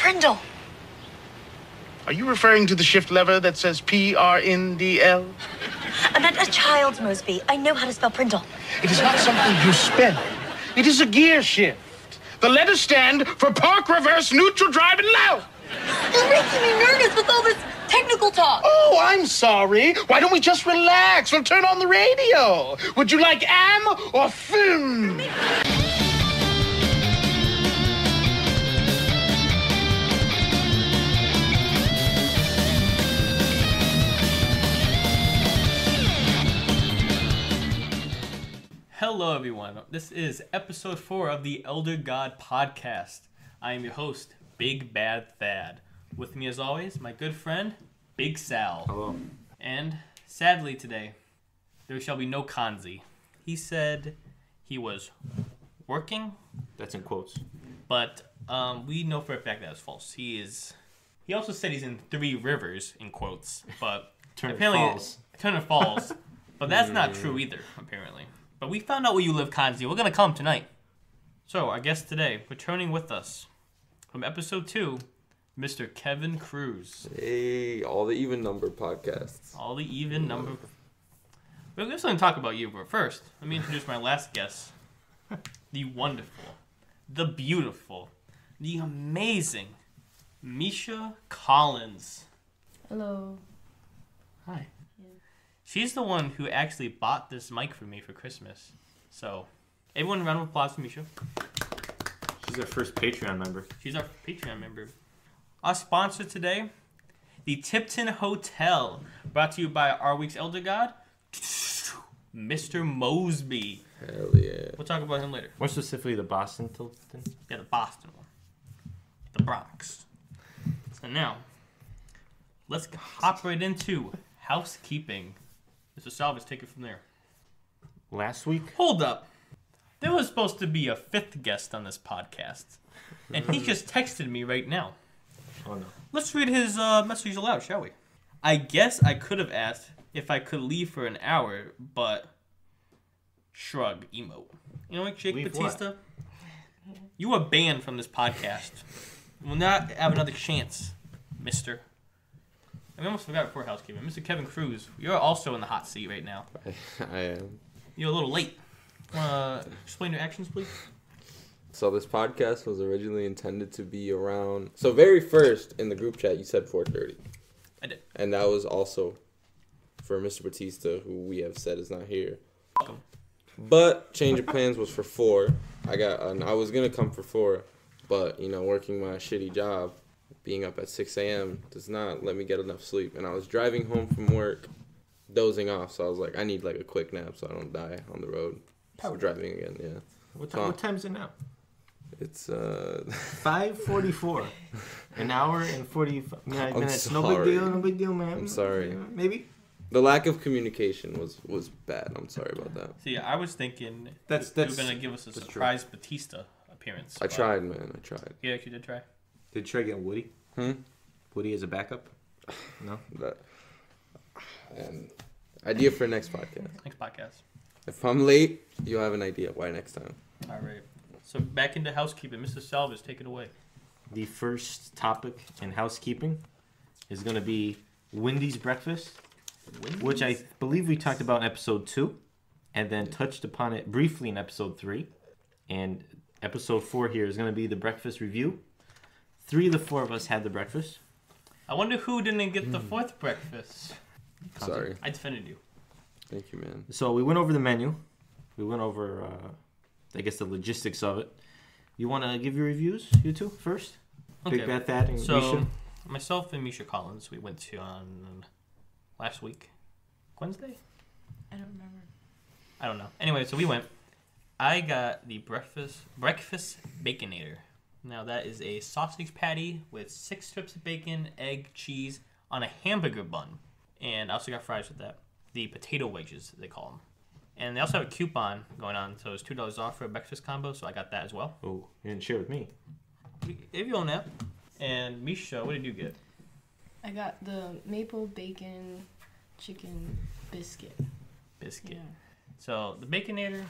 Prindle. Are you referring to the shift lever that says PRNDL? I meant a child's Mosby. I know how to spell Prindle. It is not something you spell. It is a gear shift. The letters stand for park, reverse, neutral, drive, and low. You're making me nervous with all this technical talk. Oh, I'm sorry. Why don't we just relax? We'll turn on the radio. Would you like am or film? Hello, everyone. This is episode 4 of the Elder God podcast. I am your host, Big Bad Thad. With me, as always, my good friend, Big Sal. Hello. And sadly today, there shall be no Kanzi. He said he was working. That's in quotes. But we know for a fact that is false. He also said he's in 3 rivers, in quotes. But Turner Falls. But that's not true either, apparently. But we found out where you live, Kanzi. We're going to come tonight. So, our guest today, returning with us from episode 2, Mr. Kevin Cruz. Hey, all the even number podcasts. All the even number. We're going to talk about you, but first, let me introduce my last guest. The wonderful, the beautiful, the amazing Misha Collins. Hello. Hi. She's the one who actually bought this mic for me for Christmas. So, everyone, round of applause for Misha. She's our first Patreon member. She's our Patreon member. Our sponsor today, the Tipton Hotel, brought to you by our week's Elder God, Mr. Mosby. Hell yeah. We'll talk about him later. More specifically, the Boston Tilton. Yeah, the Boston one. The Bronx. So now, let's hop right into housekeeping. Mr. Salvage, take it from there. Last week? Hold up. There was supposed to be a 5th guest on this podcast. And he just texted me right now. Oh, no. Let's read his message aloud, shall we? I guess I could have asked if I could leave for an hour, but... Shrug, emote. You know what, Jake Leave Batista? what? You are banned from this podcast. You will not have another chance, mister. I almost forgot before housekeeping. Mr. Kevin Cruz, you're also in the hot seat right now. I am. You're a little late. Explain your actions, please? So this podcast was originally intended to be around... So very first in the group chat, you said 4:30. I did. And that was also for Mr. Batista, who we have said is not here. Welcome. But change of plans was for 4. I was going to come for 4, but, working my shitty job, being up at 6 a.m. does not let me get enough sleep. And I was driving home from work, dozing off. So I was like, I need like a quick nap so I don't die on the road. So driving again, yeah. What time is it now? It's 5:44. An hour and 45 minutes. Sorry. No big deal, man. I'm sorry. Maybe? The lack of communication was bad. I'm sorry about that. See, I was thinking That's you were going to give us a true. surprise Batista appearance. I tried, man. I tried. You actually did try. Did you try getting Woody? Woody as a backup? No? And idea for next podcast. Next podcast. If I'm late, you'll have an idea. Why next time? All right. So back into housekeeping. Mr. Salvage, take it away. The first topic in housekeeping is going to be Wendy's breakfast, which I believe we talked about in episode 2, and then touched upon it briefly in episode 3. And episode 4 here is going to be the breakfast review. 3 of the 4 of us had the breakfast. I wonder who didn't get the 4th breakfast. Sorry. I defended you. Thank you, man. So we went over the menu. We went over, I guess, the logistics of it. You want to give your reviews, you two, first? Okay. Big Bad Thad and So, Misha? myself and Misha Collins, we went to on last week. Wednesday? I don't remember. I don't know. Anyway, so we went. I got the breakfast Baconator. Now that is a sausage patty with 6 strips of bacon, egg, cheese on a hamburger bun. And I also got fries with that. The potato wedges, they call them. And they also have a coupon going on, so it's $2 off for a breakfast combo, so I got that as well. Oh, you didn't share with me. If you own that. And Misha, what did you get? I got the maple bacon chicken biscuit. Biscuit. Yeah. So the Baconator,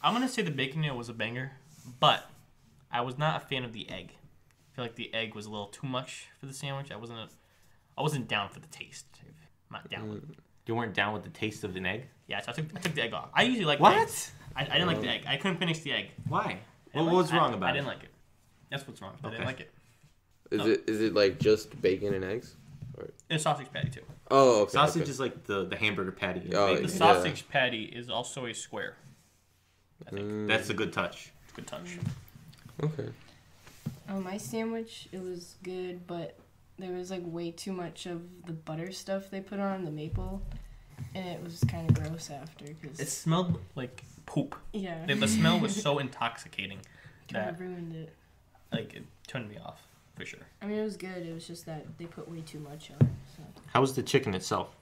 I'm going to say the Baconator was a banger, but I was not a fan of the egg. feel like the egg was a little too much for the sandwich. I wasn't down for the taste. I'm not down with it. You weren't down with the taste of an egg? Yeah, so I took the egg off. I usually like What? eggs. I didn't like the egg. I couldn't finish the egg. Why? I What didn't was like- wrong about I it? didn't like it. That's what's wrong. I didn't Okay. like it. Is it like just bacon and eggs? And sausage patty too. Oh, okay. Sausage okay. is like the hamburger patty. and Oh, bacon. The Yeah. sausage patty is also a square. I think That's a good touch. it's a good touch. Okay. My sandwich, it was good, but there was like way too much of the butter stuff they put on the maple, and it was kind of gross after. Cause It smelled like poop. yeah, The smell was so intoxicating kind that of ruined it. like it turned me off for sure. I mean, it was good. It was just that they put way too much on it. So How was the chicken itself?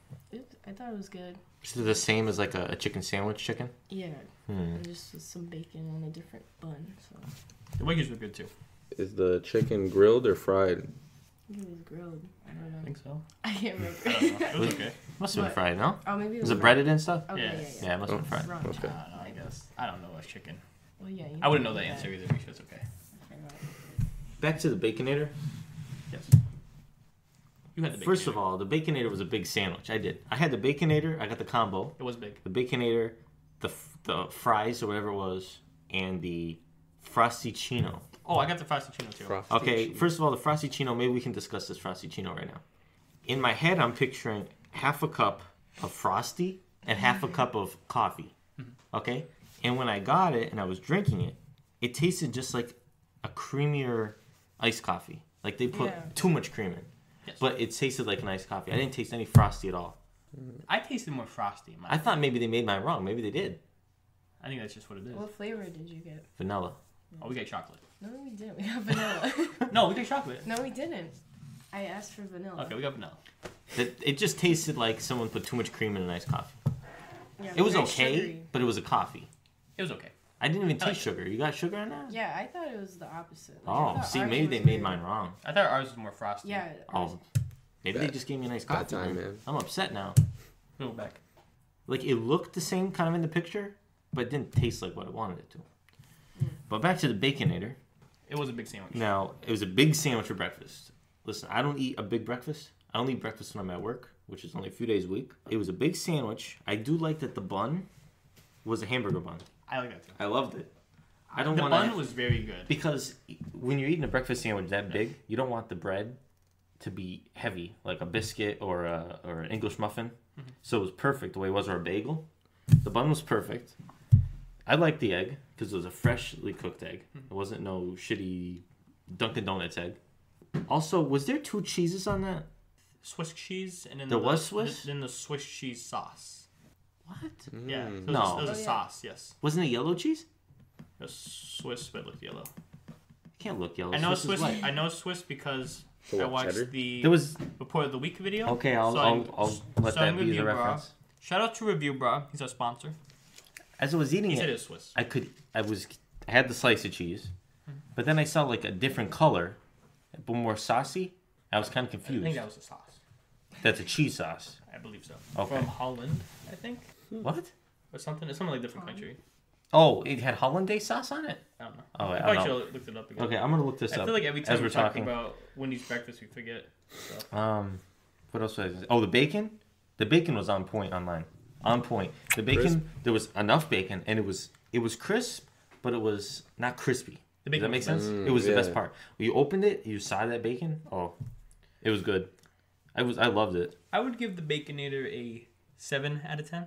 I thought it was good. Is it the same as like a chicken sandwich chicken? Yeah, Hmm. and just with some bacon on a different bun. So The Wagyu were good too. Is the chicken grilled or fried? I think it was grilled. I don't know. I think so. I can't remember. I don't know. It was okay. Must have been What? fried, no? Oh, maybe it Was was it breaded and stuff? Okay, Yeah. yeah, Yeah, it must have been fried. Ranch. Okay. I don't know. I guess I don't know what's chicken. Well, yeah. You I wouldn't know can the do answer that. either. Because it's okay. Back to the Baconator. Yes. You had the First of Baconator. all, the Baconator was a big sandwich. I did. I had the Baconator. I got the combo. It was big. The Baconator, the fries or whatever it was, and the Frosty Chino. Oh, I got the Frosty too. Okay, first of all, the Frosty Chino, maybe we can discuss this Frosty Chino right now. In my head, I'm picturing half a cup of Frosty and half a cup of coffee. Okay? And when I got it and I was drinking it, it tasted just like a creamier iced coffee. Like they put Yeah. too much cream in. Yes. But it tasted like an iced coffee. I didn't taste any Frosty at all. I tasted more frosty. In I thought maybe they made mine wrong. Maybe they did. I think that's just what it is. What flavor did you get? Vanilla. Oh, we got chocolate. No, we didn't. We got vanilla. No, we got chocolate. No, we didn't. I asked for vanilla. Okay, we got vanilla. It just tasted like someone put too much cream in an iced coffee. Yeah, It was very okay, sugary. but it was a coffee. It was okay. I didn't even I like taste sugar. You got sugar in that? Yeah, I thought it was the opposite. Like, I Oh, thought see, ours maybe was they made very- mine wrong. I thought ours was more frosty. Yeah. ours- Oh, maybe they Bad- just gave me a nice bad coffee. time, man. man. I'm upset now. Go back. Like it looked the same kind of in the picture, but it didn't taste like what I wanted it to. But back to the Baconator. It was a big sandwich. Now, it was a big sandwich for breakfast. Listen, I don't eat a big breakfast. I only eat breakfast when I'm at work, which is only a few days a week. It was a big sandwich. I do like that the bun was a hamburger bun. I like that too. I loved it. I don't The want bun was very good. because when you're eating a breakfast sandwich that big, you don't want the bread to be heavy, like a biscuit or an English muffin. So it was perfect the way it was, or a bagel. The bun was perfect. I liked the egg because it was a freshly cooked egg. It wasn't no shitty Dunkin' Donuts egg. Also, was there 2 cheeses on that? Swiss cheese and then There was Swiss? Then the Swiss cheese sauce. What? Yeah. So No. It was a Oh, yeah. sauce. Yes. Wasn't it yellow cheese? It was Swiss, but it looked yellow. It can't look yellow. I know Swiss Swiss. is white. I know Swiss because For I what, watched cheddar? the There was Report of the Week video. okay. I'll So let so that I'm be the Review Bra. reference. Shout out to Review Bra. He's our sponsor. As I was eating He it, said it was Swiss. I had the slice of cheese, but then I saw like a different color, but more saucy. I was kind of I confused. think that was the sauce. That's a cheese sauce. I believe so. Okay. From Holland, I think, What? or something. It's something like a different country. Oh, it had hollandaise sauce on it. I don't know. Oh, I I probably don't should know. have looked it up again. Okay, I'm gonna look this I up. feel like every time as we we're talk talking. about Wendy's breakfast, we forget stuff. What else was I? Oh, the bacon. The bacon was on point on mine. On point. The bacon. Crisp? There was enough bacon, and it was crisp, but it was not crispy. The Does bacon that make was sense? nice. It was the Yeah. best part. When you opened it, you saw that bacon. Oh, it was good. I loved it. I would give the Baconator a 7 out of 10.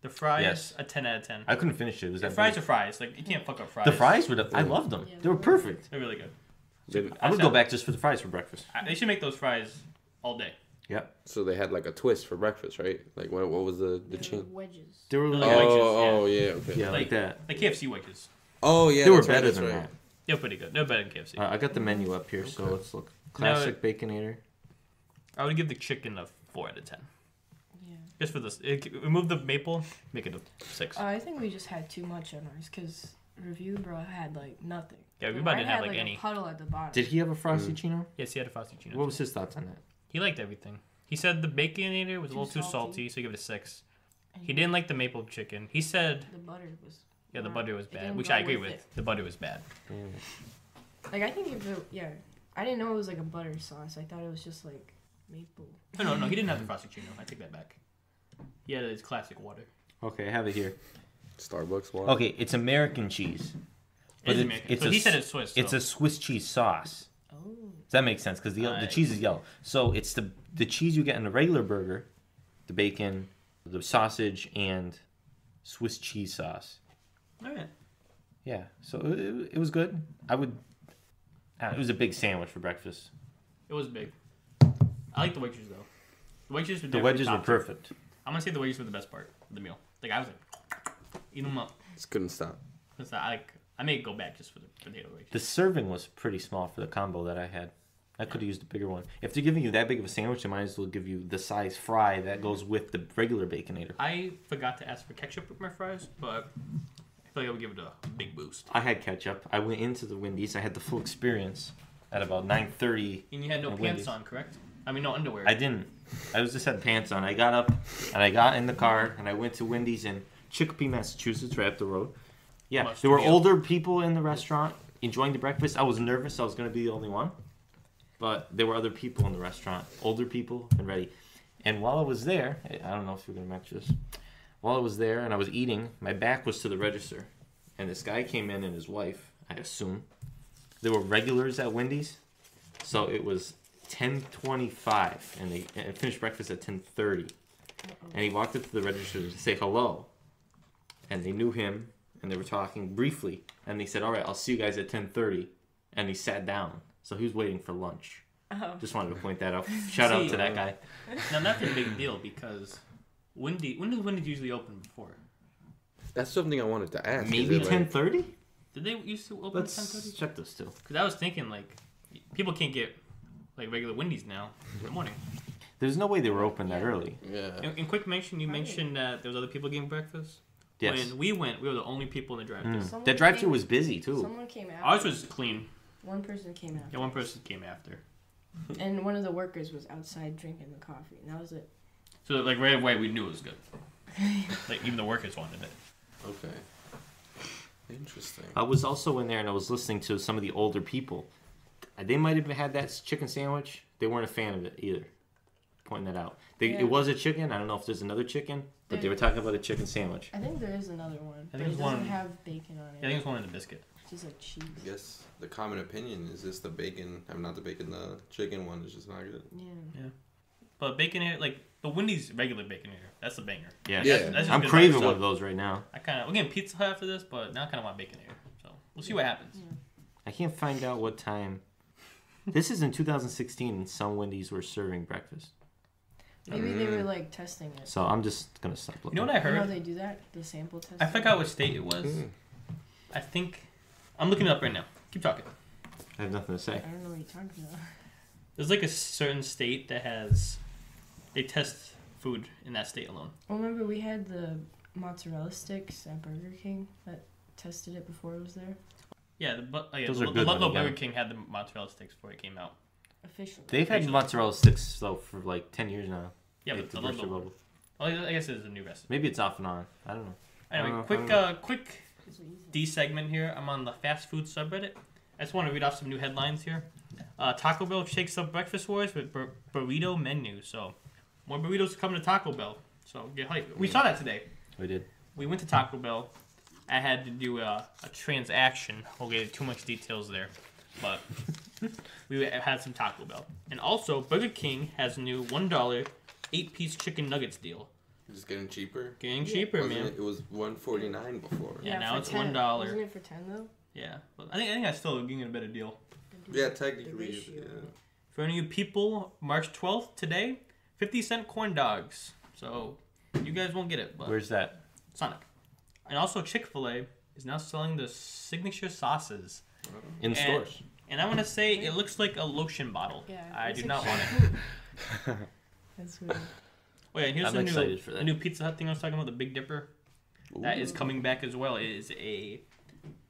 The fries, Yes. a 10 out of 10. I couldn't finish it. It was The that fries big. are fries. Like, you can't fuck up fries. The fries were. I loved them. Yeah, They were perfect. They're really good. I would go back just for the fries for breakfast. They should make those fries all day. Yep. So they had like a twist for breakfast, right? Like what was the They were chain? wedges. They were Like like, wedges, Oh, yeah, okay. yeah, like that. Like KFC wedges. Oh yeah, They were that's right, better that's than right. that. They're pretty good. They're better than KFC. I got the menu up here, so Okay. let's look. Classic Baconator. I would give the chicken a 4 out of 10. Yeah. Just for this. Remove the maple, make it a 6. I think we just had too much on ours because Review Bro had like nothing. Yeah, Review And Bro mine didn't have, had, like, any. a puddle at the bottom. Did he have a Frosty Chino? Yes, he had a Frosty Chino. What was his thoughts on that? He liked everything. He said the Baconator was a Too little too salty, salty. so he gave it a 6. And He didn't like the maple chicken. He said, The butter was. yeah, the butter was It bad, didn't which go I agree with with. it. The butter was bad. Like I think if it, yeah, I didn't know it was like a butter sauce. I thought it was just like maple. Oh, no, he didn't have the Frosted I take that back. He had his classic water. Okay, I have it here. Starbucks water. Okay, it's American cheese. It is American. So he said it's Swiss. It's so. a Swiss cheese sauce. Oh. Does that make sense? Because the cheese is yellow. So it's the cheese you get in the regular burger, the bacon, the sausage, and Swiss cheese sauce. All right. Yeah, so it was good. It was a big sandwich for breakfast. It was big. I like the wedges though. The wedges were The wedges were perfect. I'm gonna say the wedges were the best part of the meal. Like I was like, eat them up. Just couldn't stop. I may go back just for the potato wedges. The serving was pretty small for the combo that I had. I could have used a bigger one. If they're giving you that big of a sandwich, they might as well give you the size fry that goes with the regular Baconator. I forgot to ask for ketchup with my fries, but I feel like I would give it a big boost. I had ketchup. I went into the Wendy's. I had the full experience at about 9:30. And you had no at pants Wendy's. on, correct? I mean, no underwear. I didn't. I was just had pants on. I got up and I got in the car and I went to Wendy's in Chicopee, Massachusetts, right up the road. Yeah, Must there were be older people in the restaurant enjoying the breakfast. I was nervous. I was going to be the only one. But there were other people in the restaurant, older people and ready. And while I was there, I don't know if you're going to mention this. While I was there and I was eating, my back was to the register. And this guy came in and his wife, I assume. There were regulars at Wendy's. So it was 10:25 and they finished breakfast at 10:30. And he walked up to the register to say hello. And they knew him and they were talking briefly. And they said, "All right, I'll see you guys at 10:30." And he sat down. So he was waiting for lunch. Oh. Just wanted to point that out. Shout out to that guy. Now that's a big deal because when does Wendy's usually open before? That's something I wanted to ask. Maybe Is it, like- 10:30? Did they used to open at Let's 10:30? check those two. Because I was thinking like people can't get like regular Wendy's now in the morning. There's no way they were open that early. Yeah. In quick mention, you mentioned that there was other people getting breakfast. Yes. When we went, we were the only people in the drive-thru. Someone That drive-thru came- was busy too. Someone came after. Ours was clean. One person came after. Yeah, one person came after. And one of the workers was outside drinking the coffee. And that was it. So like right away we knew it was good. Like even the workers wanted it. Okay. Interesting. I was also in there and I was listening to some of the older people. They might have had that chicken sandwich. They weren't a fan of it either. Pointing that out. Yeah. It was a chicken. I don't know if there's another chicken, but they were talking about a chicken sandwich. I think there is another one. I But think it there's doesn't one- have bacon on it. Yeah, I think it's one in the biscuit. It's just like cheese. I guess the common opinion is this the bacon. I'm not the bacon. The chicken one is just not good. Yeah. But Baconator, like the Wendy's regular Baconator, that's the banger. Yeah. Yeah. That's just I'm good by craving itself. one of those right now. I kind of we're getting Pizza Hut after this, but now I kind of want Baconator. So we'll see what happens. I can't find out what time. This is in 2016 and some Wendy's were serving breakfast. Maybe they were like testing it. So I'm just going to stop You looking. know what I You know how heard? they do that? The sample test. I forgot what state it was. I think I'm looking it up right now. Keep talking. I have nothing to say. I don't know what you're talking about. There's like a certain state that has they test food in that state alone. Well, remember we had the mozzarella sticks at Burger King that tested it before it was there? Yeah, Those the are good Ludlow when you Burger get King had the mozzarella sticks before it came out. Officially. They've had Actually- mozzarella sticks though for like 10 years now. Yeah, Like but the the Bristol Ludlow. bubble. Oh, I guess it's a new recipe. Maybe it's off and on. I don't know. Anyway, I quick don't D segment here. I'm on the fast food subreddit. I just want to read off some new headlines here. Taco Bell shakes up breakfast wars with burrito menu. So, more burritos coming to Taco Bell. So get hyped. We saw that today. We did. We went to Taco Bell. I had to do a transaction. We'll get into too much details there, but we had some Taco Bell. And also, Burger King has a new $1 8-piece chicken nuggets deal. Just getting cheaper. Getting cheaper, Wasn't man. it was $1.49 before. Yeah, now for it's 10. $1. Wasn't it for 10 though? Yeah, but I think I still getting a better deal. Yeah, The technically. ratio. Yeah. For any of you people, March 12th today, 50-cent corn dogs. So you guys won't get it, but Where's that? Sonic. And also Chick-fil-A is now selling the signature sauces. In And- stores. And I want to say it looks like a lotion bottle. Yeah. I it's do like not want it. shampoo. That's weird. Oh yeah, and here's I'm the excited for that. the new Pizza Hut thing I was talking about, the Big Dipper. That is coming back as well. It is a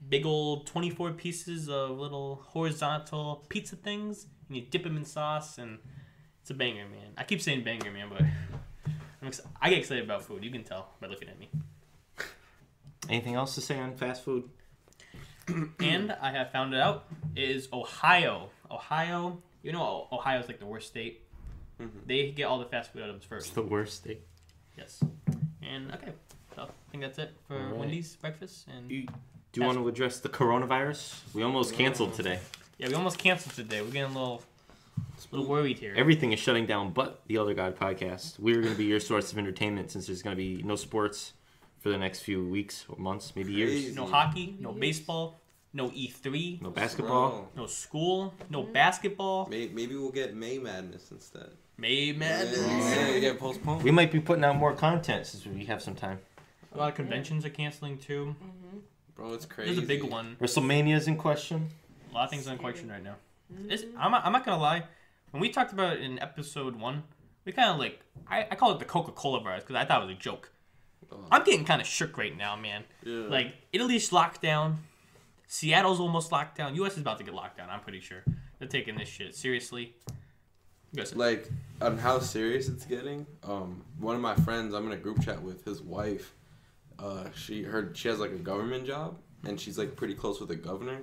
big old 24 pieces of little horizontal pizza things, and you dip them in sauce, and it's a banger, man. I keep saying banger, man, but I get excited about food. You can tell by looking at me. Anything else to say on fast food? And I have found it out. It is Ohio Ohio. You know, Ohio's like the worst state. They get all the fast food items It's first. the worst thing. Yes. And okay, so I think that's it for All right. Wendy's breakfast. And Do you want to address the coronavirus? We almost canceled today. yeah, we almost canceled today. We're getting a little worried here. Everything is shutting down but the Other God podcast. We're going to be your source of entertainment since there's going to be no sports for the next few weeks or months, maybe years. Crazy. No hockey, no baseball, no E3, No basketball. no school, no basketball. Maybe we'll get May Madness instead. May Madness. Yeah, we get postponed. We might be putting out more content since we have some time. A lot of conventions are canceling too. Bro, it's crazy. There's a big one. WrestleMania is in question. A lot of things are in question right now. I'm not gonna lie. When we talked about it in episode 1, we kind of like I call it the Coca-Cola virus because I thought it was a joke. I'm getting kind of shook right now, man. Yeah. Like Italy's locked down, Seattle's almost locked down. U.S. is about to get locked down. I'm pretty sure they're taking this shit seriously. Like on how serious it's getting. One of my friends I'm in a group chat with, his wife, she has like a government job and she's like pretty close with the governor,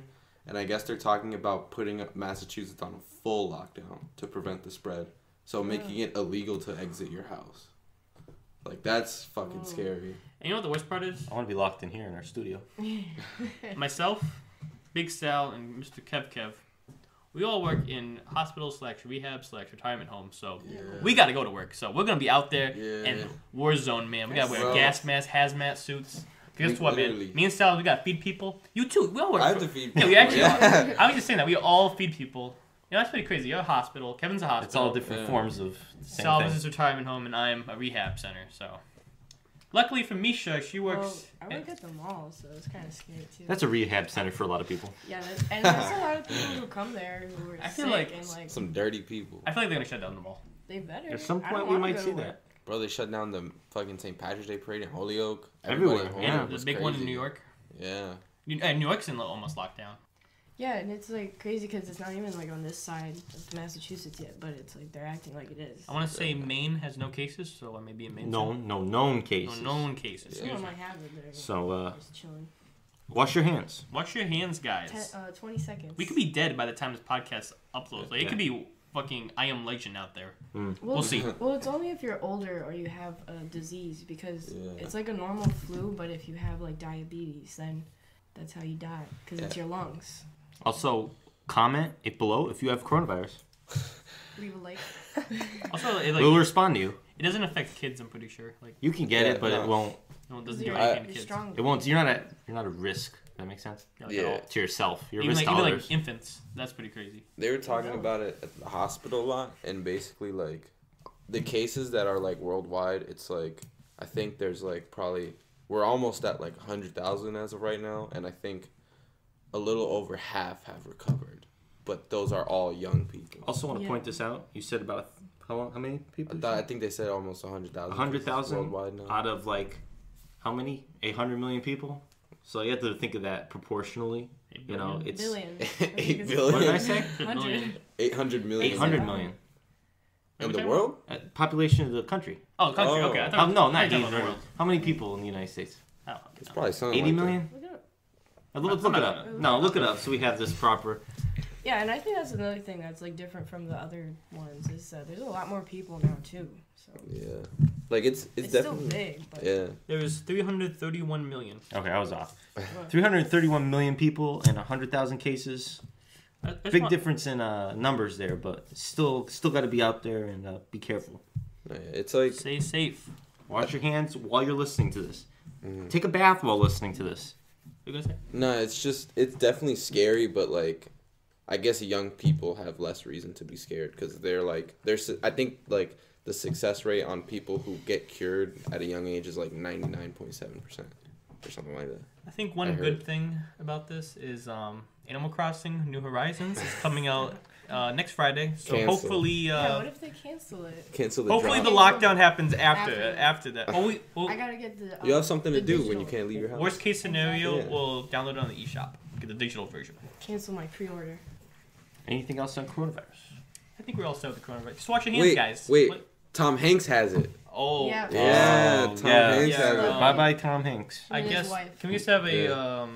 and I guess they're talking about putting Massachusetts on a full lockdown to prevent the spread, so making it illegal to exit your house. Like that's fucking scary. And you know what the worst part is? I want to be locked in here in our studio. Myself, Big Sal, and Mr. Kev, we all work in hospital/rehab/retirement homes, so we got to go to work. So we're gonna be out there in war zone, man. We gotta wear Bro. gas masks, hazmat suits. Guess what, Literally. man? Me and Sal, we gotta feed people. You too. We all work. I have for- to feed Yeah, people. we actually. I was just saying that we all feed people. You know, that's pretty crazy. You're a hospital. Kevin's a hospital. It's all different Yeah. forms of the same Sal thing. is a retirement home, and I'm a rehab center. So, luckily for Misha, she Well, works. I work at the mall, so it's kind of scary too. That's a rehab center for a lot of people. Yeah, and there's a lot of people who come there who are I feel sick like and like Some dirty people. I feel like they're gonna shut down the mall. they better. At some I point, don't we wanna might go see to work. that. Bro, they shut down the fucking St. Patrick's Day parade in Holyoke. Everywhere, Everybody in yeah. Holyoke The was big one in crazy. New York. Yeah. New York's in almost lockdown. Yeah, and it's like crazy because it's not even like on this side of Massachusetts yet, but it's like they're acting like it is. I want to say Maine has no cases, so I may be in Maine. No known cases. No known cases. Someone Excuse me. might have it. They're So, just chilling. wash your hands. Wash your hands, guys. 20 seconds. We could be dead by the time this podcast uploads. Like it could be fucking I Am Legend out there. We'll see. Well, it's only if you're older or you have a disease because it's like a normal flu, but if you have like diabetes, then that's how you die because it's your lungs. Also, comment below if you have coronavirus. Leave a like. Also, We'll respond to you. it doesn't affect kids. I'm pretty sure. Like You can get Yeah, it, but no. it won't. no, it doesn't do You're, anything to you're kids. strong. It won't. You're not at risk. Does that make sense? Like, Yeah. at all. To yourself. You're a Even risk like, to even others. like infants. That's pretty crazy. They were talking about it at the hospital a lot, and basically, like, the cases that are, like, worldwide, it's, like, I think there's, like, probably, we're almost at, like, 100,000 as of right now, and I think a little over half have recovered. But those are all young people. Also, want to Yeah. point this out. You said about how many people? I think they said almost 100,000. 100,000 worldwide now. out of like how many? 800 million people. So you have to think of that proportionally. You know, it's Billion. 8 what billion. did I say? 100. 800 million. 800 million. In the world? Population of the country. Oh, country. Oh. Okay. I Oh, thought, no, I not thought it was 800. world. How many people in the United States? Oh, It's no. probably something 80 like that. million? Look it up. Look it up. No, look it up so we have this proper. Yeah, and I think that's another thing that's like different from the other ones is that there's a lot more people now too. So Yeah. Like, it's still definitely... big, but Yeah. There was 331 million. Okay, I was off. 331 million people and 100,000 cases. Big difference in numbers there, but still got to be out there and be careful. Yeah, it's like... Stay safe. Wash your hands while you're listening to this. Take a bath while listening to this. What you gonna say? No, it's definitely scary, but like, I guess young people have less reason to be scared because they're like, I think like the success rate on people who get cured at a young age is like 99.7% or something like that. I think one I good heard. thing about this is Animal Crossing New Horizons is coming out next Friday. So Cancel. hopefully, yeah, what if they cancel it? Cancel the hopefully drop. the lockdown happens after After. that. Oh, I gotta get the. You have something to the do when digital. you can't leave your house. worst case scenario, Yeah. we'll download it on the eShop. Get the digital version. Cancel my pre-order. Anything else on coronavirus? I think we're all set with the coronavirus. Just wash your hands, Wait, guys. wait. What? Tom Hanks has it. Oh, Yeah. Yeah, Oh, Tom yeah. Hanks Yeah, has it. bro. Bye bye, Tom Hanks. I And his guess. wife. Can we just have Yeah. a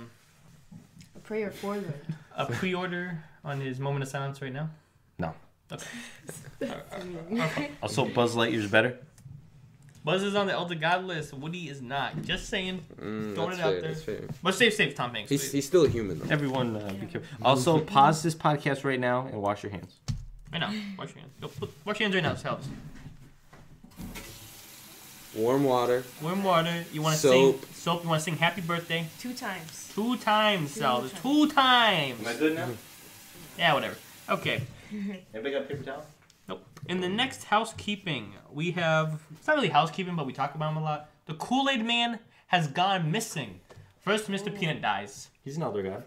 A prayer for them. a pre-order on his moment of silence right now? No. Okay. Also, Buzz Lightyear's better. Buzz is on the Elder God list. Woody is not. Just saying. Throwing it out there. That's fair. But safe, Tom Hanks. He's still a human, though. Everyone, be careful. Also, pause this podcast right now and wash your hands. Right now. Wash your hands. Wash your hands right now. This helps. Warm water. Warm water. You want to Soap. sing soap. You want to sing Happy Birthday 2 times. 2 times, Sal. 2 times. Am I good now? Yeah, whatever. Okay. Everybody got a paper towel? Nope. In the next housekeeping, we have, it's not really housekeeping, but we talk about him a lot. The Kool-Aid Man has gone missing. First, Mr. Peanut dies. He's an elder god.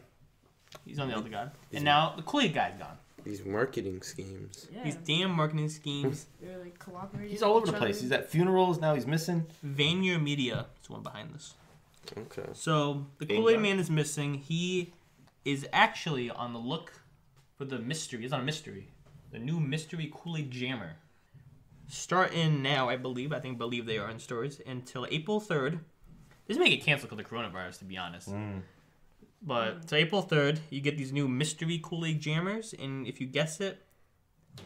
He's on the Elder God. And now the Kool-Aid guy's gone. These marketing schemes. Yeah. These damn marketing schemes. They're like cooperating. He's all over with the each place. other. He's at funerals, now he's missing. Vanier Media is the one behind this. Okay. So, the Bing Kool-Aid bong. Man is missing. He is actually on the look for the mystery. He's on a mystery. The new mystery Kool-Aid Jammer. Starting now, I believe they are in stores, until April 3rd. This may get canceled because of the coronavirus, to be honest. But to April 3rd, you get these new mystery Kool-Aid Jammers, and if you guess it,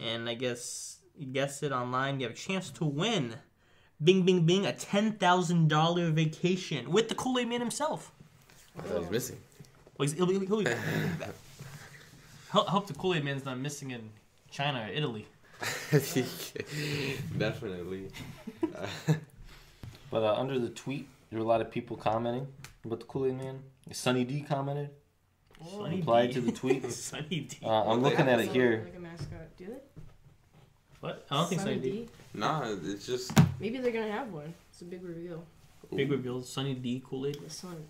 and I guess you guess it online, you have a chance to win. Bing, bing, bing, a $10,000 vacation with the Kool-Aid Man himself. I thought he was missing. Well, he'll be back. Hope the Kool-Aid Man's not missing in China or Italy. Definitely. But under the tweet, there were a lot of people commenting about the Kool-Aid Man. Sunny D commented. Sunny Replied D. to the tweet. Sunny D. I'm looking at it here. Like a mascot. Do they? What? I don't think Sunny D. Nah, it's just. Maybe they're gonna have one. It's a big reveal. Big reveal. Sunny D Kool-Aid. The sun.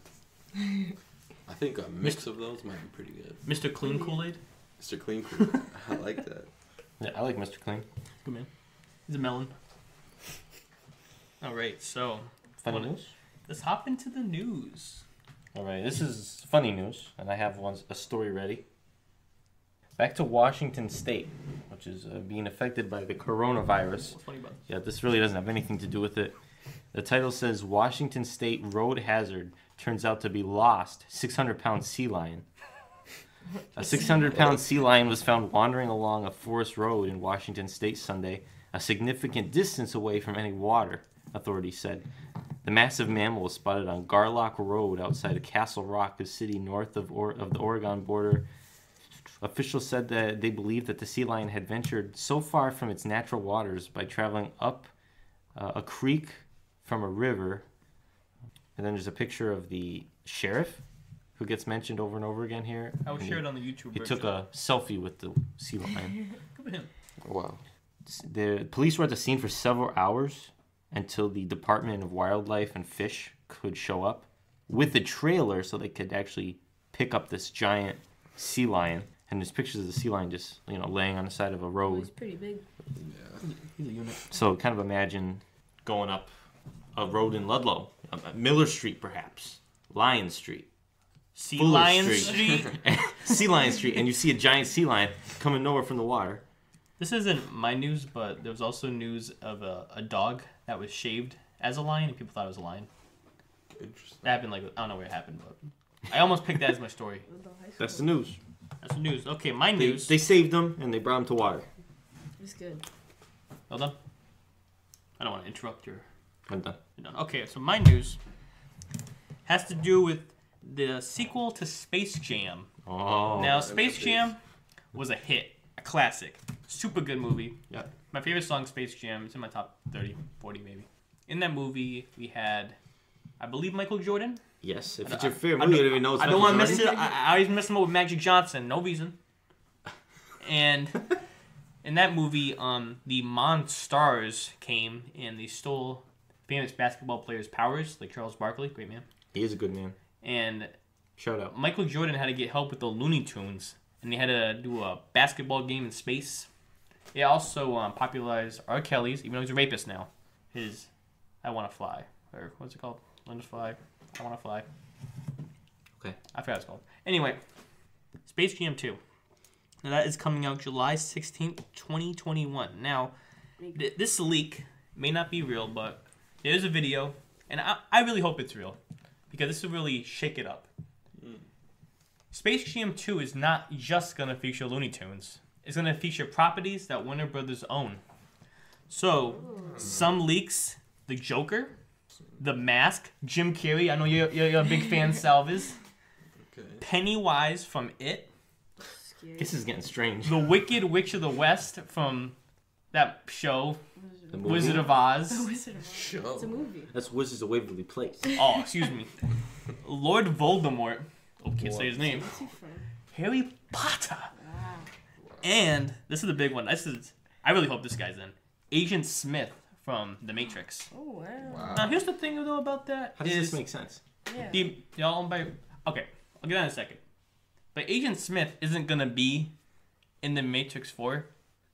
I think a mix of those might be pretty good. Mr. Clean Kool-Aid. Mr. Clean Cool. I like that. Yeah, I like Mr. Clean. Good man. He's a melon. All right, so Funny What- news? let's hop into the news. All right, this is funny news, and I have a story ready. Back to Washington State, which is being affected by the coronavirus. What's funny about this? Yeah, this really doesn't have anything to do with it. The title says Washington State road hazard turns out to be lost 600-pound sea lion. A 600-pound sea lion was found wandering along a forest road in Washington State Sunday, a significant distance away from any water, authorities said. The massive mammal was spotted on Garlock Road outside of Castle Rock, a city north of the Oregon border. Officials said that they believe that the sea lion had ventured so far from its natural waters by traveling up a creek from a river. And then there's a picture of the sheriff, who gets mentioned over and over again here. I will And share it on the YouTube. He took a selfie with the sea lion. Good for him. Wow. The police were at the scene for several hours until the Department of Wildlife and Fish could show up with a trailer so they could actually pick up this giant sea lion. And there's pictures of the sea lion just, laying on the side of a Oh, road. he's pretty big. He's a unit. So kind of imagine going up a road in Ludlow, Miller Street perhaps, Lion Street, Sea Fuller Lion Street. Street. Sea Lion Street, and you see a giant sea lion coming nowhere from the water. This isn't my news, but there was also news of a dog that was shaved as a lion, and people thought it was a lion. Interesting. That happened, I don't know where it happened, but I almost picked that as my story. That's the news. That's the news. Okay, my They, news. they saved him and they brought him to water. It's good. Well done. I don't want to interrupt your... I'm done. You're done. Okay, so my news has to do with the sequel to Space Jam. Oh. Now, Space Jam was a hit, a classic, super good movie. Yeah. My favorite song, Space Jam, it's in my top 30, 40 maybe. In that movie, we had, I believe, Michael Jordan. Yes, if I- it's your favorite I movie, don't- you don't even know it's I don't Michael want to miss Jordan. it. I always mess him up with Magic Johnson, no reason. And in that movie, the Monstars came and they stole famous basketball players' powers, like Charles Barkley, great man. He is a good man. And Shout out. Michael Jordan had to get help with the Looney Tunes, and they had to do a basketball game in space. They also popularized R. Kelly's, even though he's a rapist now, his I Wanna Fly, or what's it called? Learn to Fly, I Wanna Fly. Okay. I forgot what it's called. Anyway, Space Jam 2. Now that is coming out July 16th, 2021. Now, this leak may not be real, but there's a video, and I really hope it's real, because this will really shake it up. Space Jam 2 is not just gonna feature Looney Tunes. It's gonna feature properties that Warner Brothers own. So, some leaks: the Joker, the Mask, Jim Carrey. I know you're a big fan, Salvis. Okay. Pennywise from It, Scary. This is getting strange. the Wicked Witch of the West from that show, The movie? Wizard of Oz. Wizard of Oz. Show. It's a movie. That's Wizards of Waverly Place. Oh, excuse me. Lord Voldemort. Oh, can't say his name. What's he from? Harry Potter. Wow. And this is the big one. I really hope this guy's in. Agent Smith from The Matrix. Oh wow. Wow. Now, here's the thing though about that. How does is this make sense? Yeah. y'all owned by. Okay, I'll get that in a second. But Agent Smith isn't gonna be in The Matrix 4.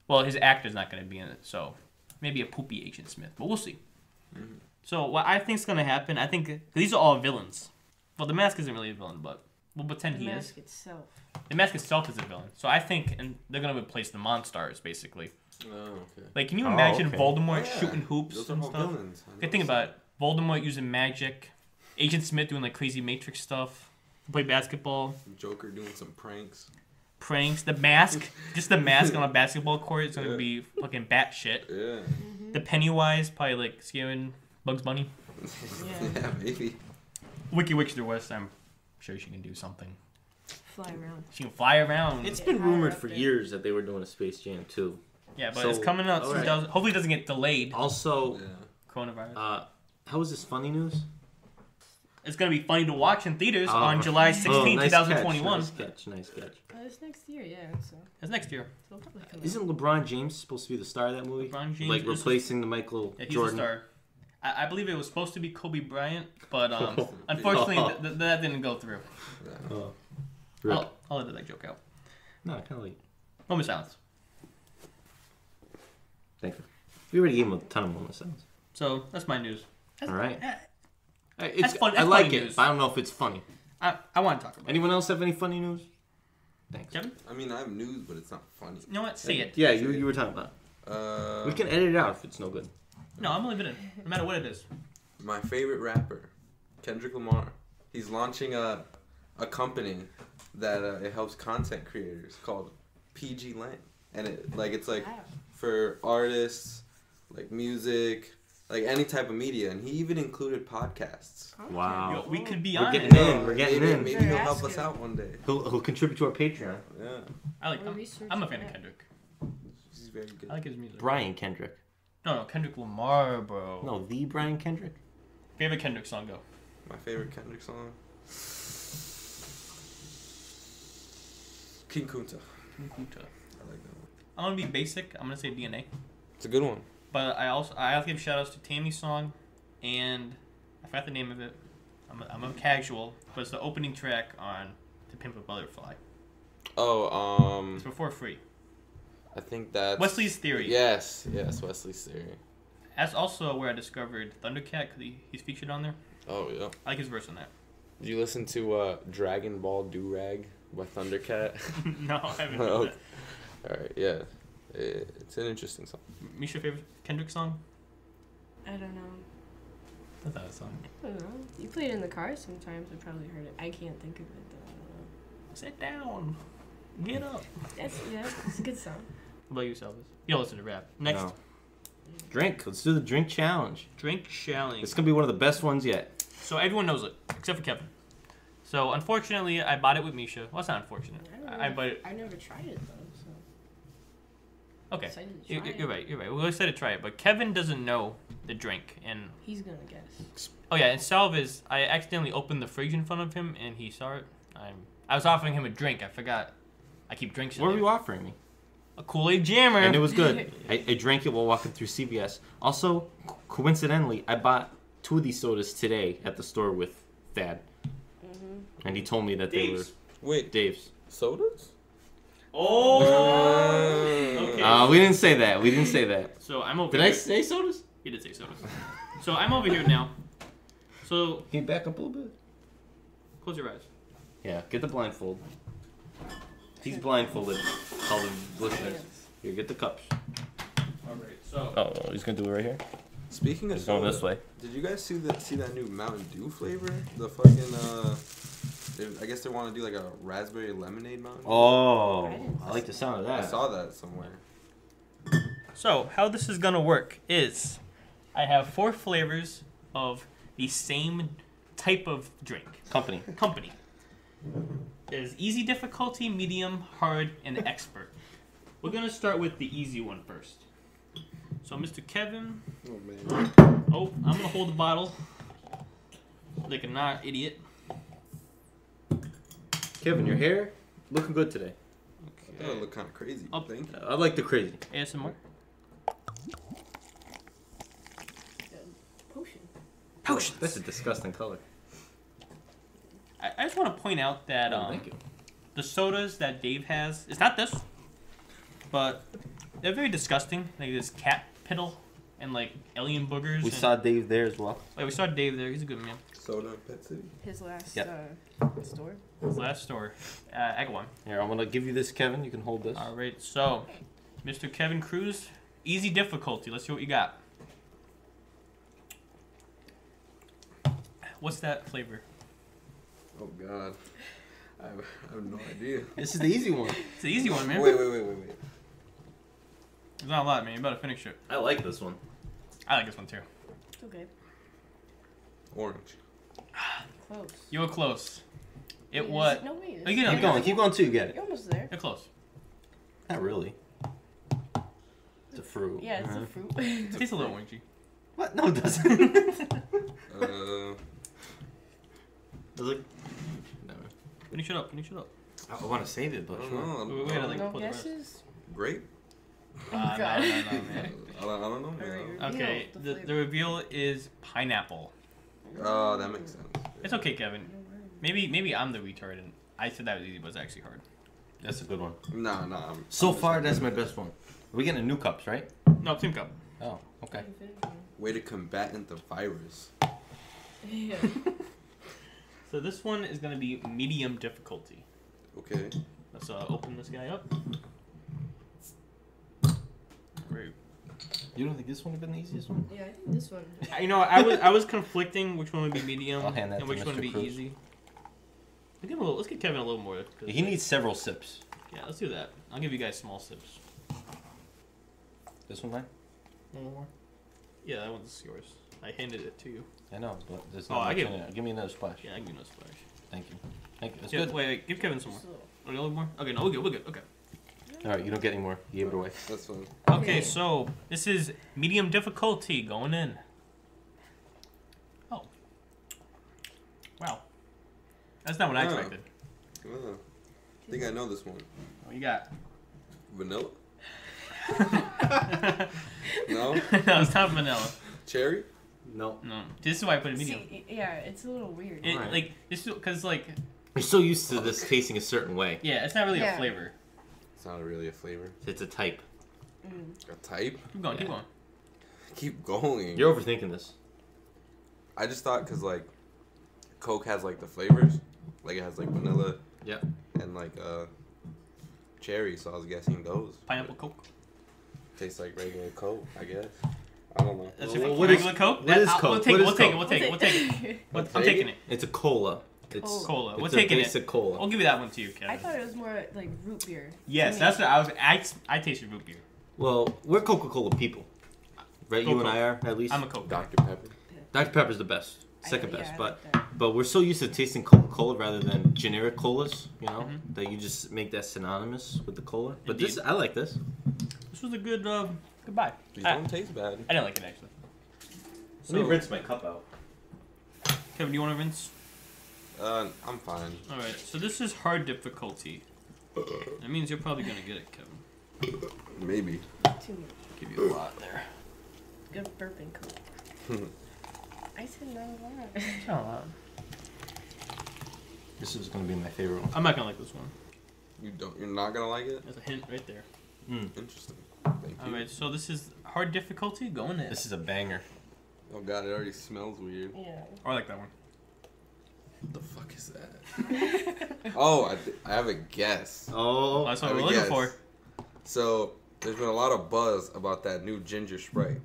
Well, his actor's not gonna be in it, so maybe a poopy Agent Smith, but we'll see. So what I think's gonna happen, I think these are all villains. Well, the Mask isn't really a villain, but we'll pretend The he mask is. itself. The Mask itself is a villain, so I think, and they're gonna replace the Monstars basically. Oh, okay. Like, can you Oh, imagine okay. Voldemort Yeah. shooting hoops Those are and all stuff? villains. I Okay, know think this. about it. Voldemort using magic, Agent Smith doing like crazy Matrix stuff, play basketball, Joker doing some pranks. pranks. The Mask, just the Mask on a basketball court is gonna Yeah. be fucking batshit. Yeah. The Pennywise probably like scaring Bugs Bunny. Yeah. Yeah, maybe. Wicked Witch of the West, I'm sure she can do something. Fly around. She can fly around. It's Yeah, been higher rumored up for there. years that they were doing a Space Jam 2. Yeah, but So, it's coming out. alright. 2000. Hopefully, it doesn't get delayed. Also, Yeah. Coronavirus. how is this funny news? It's gonna be funny to watch in theaters Oh. on July 16, nice 2021. Catch, nice catch. It's next year, yeah. So That's next year. it'll probably come Isn't LeBron James supposed to be the star of that movie? LeBron James like is- replacing the Michael Yeah, he's Jordan. the star. I believe it was supposed to be Kobe Bryant, but unfortunately that didn't go through. Oh. Rip. I'll let that joke out. No, kind of like. Moment of silence. Thank you. We already gave him a ton of moment sounds. So that's my news. All right. Eh, It's fun- I that's like funny it, news. but I don't know if it's funny. I want to talk about it. Anyone else have any funny news? Thanks. Kevin? I mean, I have news, but it's not funny. You know what? Say it. Yeah, you were talking about. We can edit it out if it's no good. No, I'm gonna leave it in, no matter what it is. My favorite rapper, Kendrick Lamar. He's launching a company that it helps content creators called PG Lang, and it's like Wow. for artists, like music, like any type of media, and he even included podcasts. Okay. Wow. Yo, we could be We're on getting it. in. We're getting maybe, in. Maybe Better he'll help ask us him. out one day. He'll contribute to our Patreon. Yeah, We'll research I'm a fan of that. Kendrick. he's very good. I like his music. Brian Kendrick. No, Kendrick Lamar, bro. No, the Brian Kendrick. Favorite Kendrick song, go. My favorite Kendrick song, King Kunta. Kunta. I like that one. I'm gonna be basic. I'm gonna say DNA. It's a good one. But I have to give shout outs to Tammy's song, and I forgot the name of it. I'm a casual, but it's the opening track on To Pimp a Butterfly. Oh, It's before Free. I think that's Wesley's Theory. Yes, Wesley's Theory. That's also where I discovered Thundercat because he's featured on there. Oh yeah. I like his verse on that. Did you listen to Dragon Ball Durag by Thundercat? No, I haven't Oh, heard that. All right, yeah, it's an interesting song. Misha, favorite Kendrick song? I don't know. What's that song? I don't know. You play it in the car sometimes. I probably heard it. I can't think of it though. Sit down. Get up. It's a good song. What about you, Salvis? You don't listen to rap. Next, No. Drink. Let's do the drink challenge. drink challenge. It's gonna be one of the best ones yet. So everyone knows it, except for Kevin. So unfortunately, I bought it with Misha. Well, it's not unfortunate. I bought it. I never tried it though. So Okay, excited to you're, try you're right. You're right. We're excited to try it, but Kevin doesn't know the drink. And he's gonna guess. oh yeah, and Salvis, I accidentally opened the fridge in front of him, and he saw it. I was offering him a drink. I forgot. I keep drinks in What were there. you offering me? A Kool-Aid jammer. And it was good. I drank it while walking through CVS. Also, coincidentally, I bought 2 of these sodas today at the store with Thad. And he told me that they Dave's. were Wait, Dave's. sodas? Oh. Okay. We didn't say that. We didn't say that. So I'm over. Did I here. say sodas? He did say sodas. So I'm over here now. So Can you back up a little bit? close your eyes. Yeah, get the blindfold. He's blindfolded. All the listeners. Here, get the cups. All right. So. Oh, he's gonna do it right here. Speaking of He's going soda, this way. did you guys see that new Mountain Dew flavor? The fucking I guess they want to do like a raspberry lemonade mountain. Oh, I like the sound of I that. saw that somewhere. So how this is gonna work is, I have 4 flavors of the same type of drink. Company. There's easy difficulty, medium, hard, and expert. We're gonna start with the easy one first. So Mr. Kevin, Oh man. oh, I'm gonna hold the bottle like a not idiot. Kevin, your hair looking good today. I thought it looked kind of crazy. Oh. Thank you. I like the crazy. ASMR. Potion. Potions. That's a disgusting color. I just want to point out that Thank you. the sodas that Dave has, it's not this, but they're very disgusting. Like this cat piddle and like alien boogers. We and, saw Dave there as well. Wait, we saw Dave there. He's a good man. Soda and Pet City. His last Yep. store. His last store, Agawam. Here, I'm gonna give you this, Kevin. You can hold this. All right, so Mr. Kevin Cruz, easy difficulty. Let's see what you got. What's that flavor? Oh God. I have no idea. This is the easy one. It's an easy one, man. Wait. There's not a lot, man. You better finish it. I like this one. I like this one too. It's okay. Orange. Close. You were close. It Wait, was. is No, wait. Oh, you know, Keep going. Keep going till you get it. You're almost there. You're close. Not really. It's a fruit. Yeah, it's a fruit. It tastes a little orangey. What? No, it doesn't. It's like, no. Finish it up. Finish it up. I want to save it, but I don't sure. know. We gotta, like, No pull the rest. guesses? Grape. Oh, No, God. no, man. I don't know. Alright. Man. Okay, Reveal the the reveal is pineapple. Oh, that makes sense. It's okay, Kevin. Maybe I'm the retard and I said that was easy, but it's actually hard. That's a good one. Nah. So far, that's my best one. We're getting new cups, right? No, team cup. Oh, okay. Way to combat the virus. Yeah. So this one is gonna be medium difficulty. Okay. Let's open this guy up. Great. You don't think this one would have been the easiest one? Yeah, I think this one. You know, I was conflicting which one would be medium I'll hand that and to which one would Mr. be Cruz. easy. Let's get Kevin a little more. 'Cause, He needs several sips. Yeah, let's do that. I'll give you guys small sips. This one, mine? One more. Yeah, that one's yours. I handed it to you. I know, but there's Oh, not I much give- in it. Give me another splash. Yeah, I give you no splash. Thank you. Thank you. That's Yeah, good. wait, give Kevin some more. So, Oh, a little more? Okay, no, we're good. We're good. Okay. All right, you don't get any more. You gave it away. That's fine. Okay, so this is medium difficulty going in. Oh. Wow. That's not what I Oh. expected. I think I know this one. What you got? Vanilla? No, No? it's not vanilla. Cherry? No. No, this is why I put it medium. see, yeah, it's a little weird. It, Alright. like this, because like You're so used to this tasting a certain way. yeah, it's not really a Yeah. flavor. It's not really a flavor. It's a type. A type? Keep going, keep Yeah. going. Keep going. You're overthinking this. I just thought because, like, Coke has, like, the flavors. Like, it has, like, vanilla Yep. and, like, cherry. So I was guessing those. Pineapple Coke. Tastes like regular Coke, I guess. I don't know. That's Well, your what regular is- Coke. what is We'll Coke? take What it. is We'll take it. Coke? We'll take it. We'll take it. I'm taking it. It's a cola. It's Cola. We're it's taking a it. basic cola. I'll give you that one to you, Kevin. I thought it was more like root beer. Yes, To me. that's what I was. I tasted root beer. Well, we're Coca-Cola people, right? You and Coca. I are at least. I'm a Coke. Dr. Pepper. Dr. Pepper's the best, I- second yeah, best, I but like that. we're so used to tasting Coca-Cola rather than generic colas, you know, Mhm. that you just make that synonymous with the cola. But Indeed. this, I like this. This was a good goodbye. These I don't taste bad. didn't like it actually. Let me rinse my cup out. Kevin, do you want to rinse? I'm fine. All right. So this is hard difficulty. That means you're probably gonna get it, Kevin. Maybe. Too much. Give you a lot there. Good burping Coke. I said no lot. Not a lot. This is gonna be my favorite one. I'm not gonna like this one. You're not gonna like it? There's a hint right there. Interesting. Thank you. All right. So this is hard difficulty going in. This is a banger. Oh god, it already smells weird. Yeah. I like that one. What the fuck is that? Oh, I have a guess. Oh, That's what I we're have a looking guess. for. So there's been a lot of buzz about that new ginger Sprite.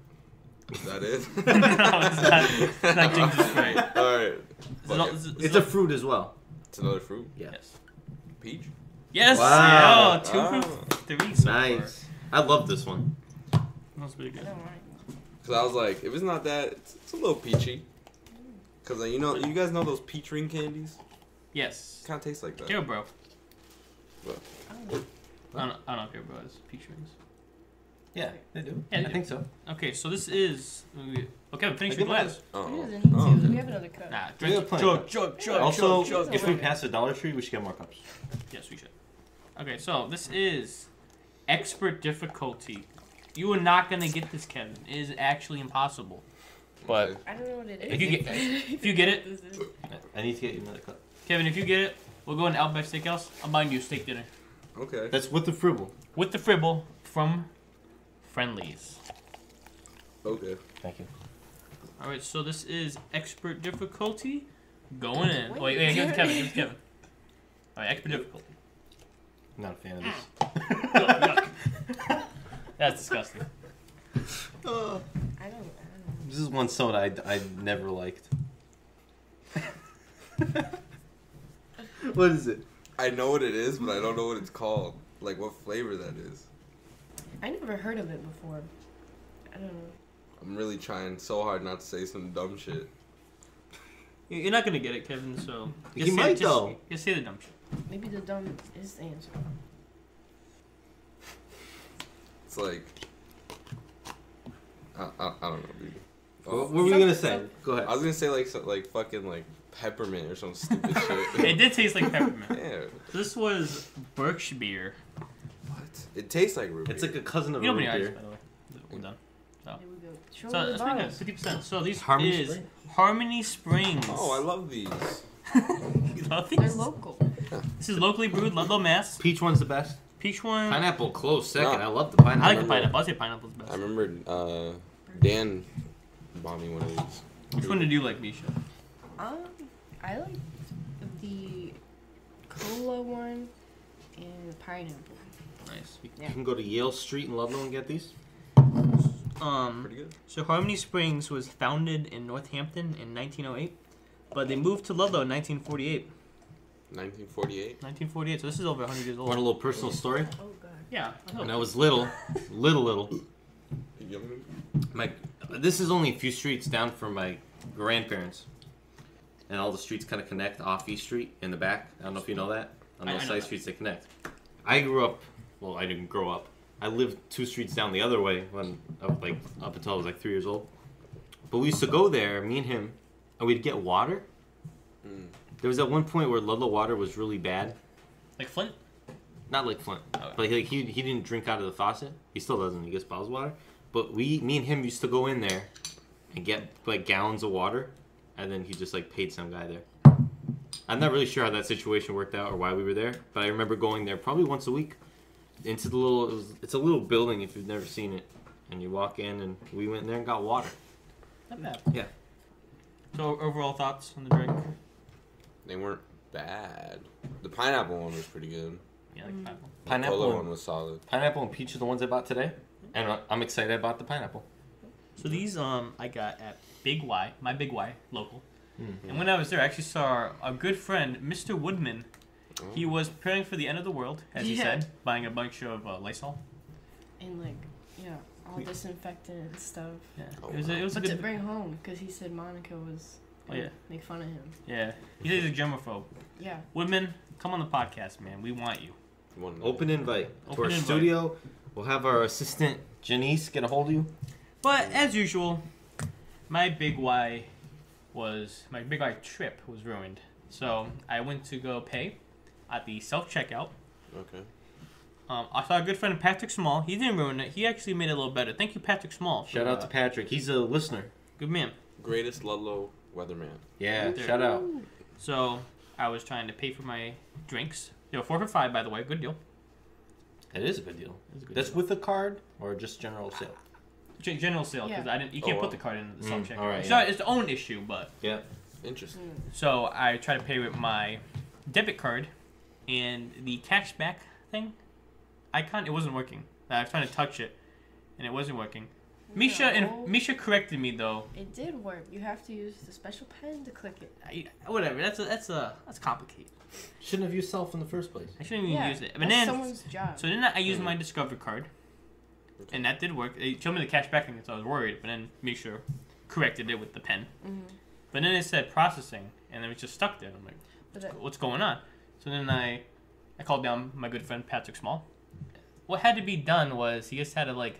Is that it? No, it's not ginger Sprite. All right. Is it all- is it- is it's it a fruit as well. It's another fruit. Yeah. Yes. Peach. Yes. Wow. Yo, 2 Oh. for 3 so Nice. I love this one. far. That's pretty I good. don't like. Cause I was like, if it's not that, it's a little peachy. Cause you know, you guys know those peach ring candies? Yes. Kind of tastes like that. Hero Bro. What? I don't know if Hero Bro has peach rings. Yeah, they do. Yeah, they I do. think so. Okay, so this is. Okay, finish I your think glass. Oh. He doesn't need to. Oh, okay. We have another cup. Nah, We have drink. plenty Chug, of chug, chug, Also, chug, chug. if we pass the Dollar Tree, we should get more cups. Yes, we should. Okay, so this is expert difficulty. You are not gonna get this, Kevin. It is actually impossible. But Okay. I don't know what it is. if you get if you get it, This is- I need to get you another cup. Kevin, if you get it, we'll go in Outback Steakhouse. I'm buying you a steak dinner Okay. That's with the fribble. with the fribble from Friendlies. Okay. Thank you. All right, so this is expert difficulty going in. Wait, give it to Kevin. Give it to Kevin. All right, expert difficulty. I'm not a fan of this. Yuck, yuck. That's disgusting. I don't. This is one soda I never liked. What is it? I know what it is, but I don't know what it's called. Like what flavor that is. I never heard of it before. I don't know. I'm really trying so hard not to say some dumb shit. You're not gonna get it, Kevin. So He might, though. Just say the dumb shit. Maybe the dumb is the answer. It's like I don't know, dude. What were we gonna say? Go ahead. I was gonna say like fucking like peppermint or some stupid shit. It did taste like peppermint. Yeah. This was Berkshire beer. What? It tastes like root It's beer. like a cousin of You a don't root need ice, beer. by the way. We're done. Here we go. Show So me the that's pretty good. bottles. 50%. So these Harmony is Springs. Harmony Springs. Oh, I love these. You love They're these? local. This is locally brewed Ludlow, Mass. Peach one's the best. Peach one. Pineapple close second. No. I love the pineapple. I like the pineapple. I'll say pineapple's best. I remember Dan bought me one of these. Which one did you like, Misha? I like the cola one and the pineapple. Nice. You can go to Yale Street in Ludlow and get these. Pretty good. So Harmony Springs was founded in Northampton in 1908, but they moved to Ludlow in 1948. 1948. 1948. So this is over 100 years Want a old. little personal story? Oh god. Yeah. When I was little, little, Yum. this is only a few streets down from my grandparents, and all the streets kind of connect off East Street in the back. I don't know if you know that. On I those know side that. streets, they connect. I grew up. Well, I didn't grow up. I lived 2 streets down the other way when, up until I was like 3 years old. But we used to go there, me and him, and we'd get water. Mm. There was at one point where Ludlow water was really bad. Like Flint. Not like Flint, Okay. but he didn't drink out of the faucet. He still doesn't. He gets bottled water. But me and him used to go in there and get like gallons of water, and then he just like paid some guy there. I'm not really sure how that situation worked out or why we were there, but I remember going there probably once a week into the little. It's a little building if you've never seen it, and you walk in, and we went in there and got water. Not bad. Yeah. So overall thoughts on the drink? They weren't bad. The pineapple one was pretty good. Yeah, like pineapple. The cola Pineapple, one was solid. pineapple and peach are the ones I bought today, and I'm excited about the pineapple. So these I got at Big Y, my Big Y, local. Mm-hmm. And when I was there, I actually saw our good friend, Mr. Woodman. Oh. He was preparing for the end of the world, as he Yeah. said, buying a bunch of Lysol. And like, yeah, all disinfectant and stuff. Yeah, Oh, it was a But to good. bring home, because he said Monica was. Oh, yeah. Make fun of him. Yeah, he said he's a germaphobe. Yeah. Woodman, come on the podcast, man. We want you. One Open invite to Open our invite. studio. We'll have our assistant Janice get a hold of you. But as usual, my Big Y trip was ruined. So I went to go pay at the self checkout. Okay. I saw a good friend, Patrick Small. He didn't ruin it. He actually made it a little better. Thank you, Patrick Small. Shout out to Patrick. He's a listener. Good man. Greatest Ludlow weatherman. Yeah, There. shout out. So I was trying to pay for my drinks. 4 for $5, by the way. Good deal. It is a good deal. It's a good That's deal. with a card or just general sale? General sale, because Yeah. you can't Oh, put wow. the card in the self checkout. alright, It's yeah. not its own issue, but Yeah. Interesting. so I tried to pay with my debit card, and the cashback thing, it wasn't working. I was trying to touch it, and it wasn't working. Misha corrected me though. It did work. You have to use the special pen to click it. Whatever. That's complicated. Shouldn't have used self in the first place. I shouldn't even use it. But That's then someone's job. so then I used my Discover card, and that did work. It showed me the cashback thing, so I was worried. But then Misha corrected it with the pen. Mm-hmm. But then it said processing, and it was just stuck there. I'm like, what's going on? So then I called down my good friend Patrick Small. What had to be done was he just had to like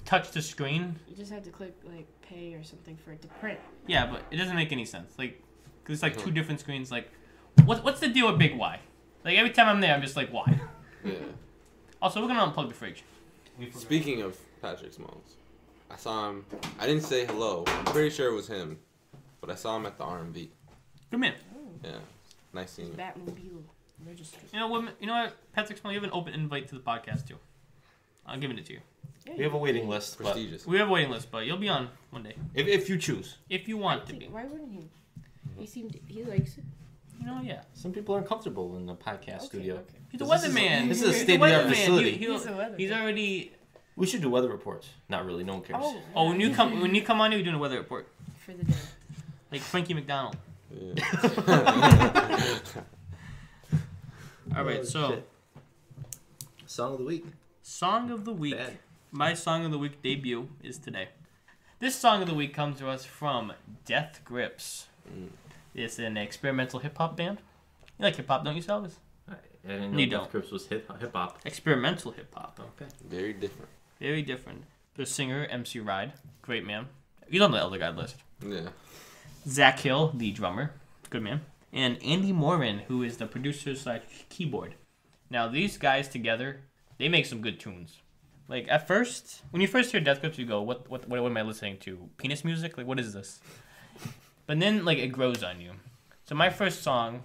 touch the screen. You just have to click like pay or something for it to print. Yeah, but it doesn't make any sense. Like, cause it's like two different screens. Like, what's the deal with Big Y? Like every time I'm there, I'm just like, why? Yeah. Also, we're gonna unplug the fridge. Speaking of Patrick Smalls, I saw him. I didn't say hello. I'm pretty sure it was him, but I saw him at the R&B. Good man. Yeah, nice seeing him. Batmobile registry. You know what, Patrick Small, you have an open invite to the podcast too. I'm giving it to you. Yeah, We have a waiting list, but Prestigious. We have a waiting list, but you'll be on one day if you choose. if you want to be. Why wouldn't he? He likes it. You know, yeah. Some people are uncomfortable in the podcast studio. Okay. He's a This is- weatherman. this is a He's state-of-the-art weatherman. facility. He's a weatherman. He's already. We should do weather reports. Not really. No one cares. Oh, when you come on, you're doing a weather report, For the day. like Frankie McDonald. Yeah. All right, so shit. Song of the week. song of the week. Bad. My song of the week debut is today. This song of the week comes to us from Death Grips. It's an experimental hip hop band. You like hip hop, don't you, Salvis? I didn't know You Death don't. Grips was hip hop. Experimental hip hop. Okay. Very different. Very different. The singer, MC Ride, great man. He's on the Elder God list. Yeah. Zach Hill, the drummer, good man. And Andy Morin, who is the producer / keyboard. Now, these guys together, they make some good tunes. Like, at first, when you first hear Death Grips, you go, what am I listening to? Penis music? Like, what is this? But then, like, it grows on you. So my first song,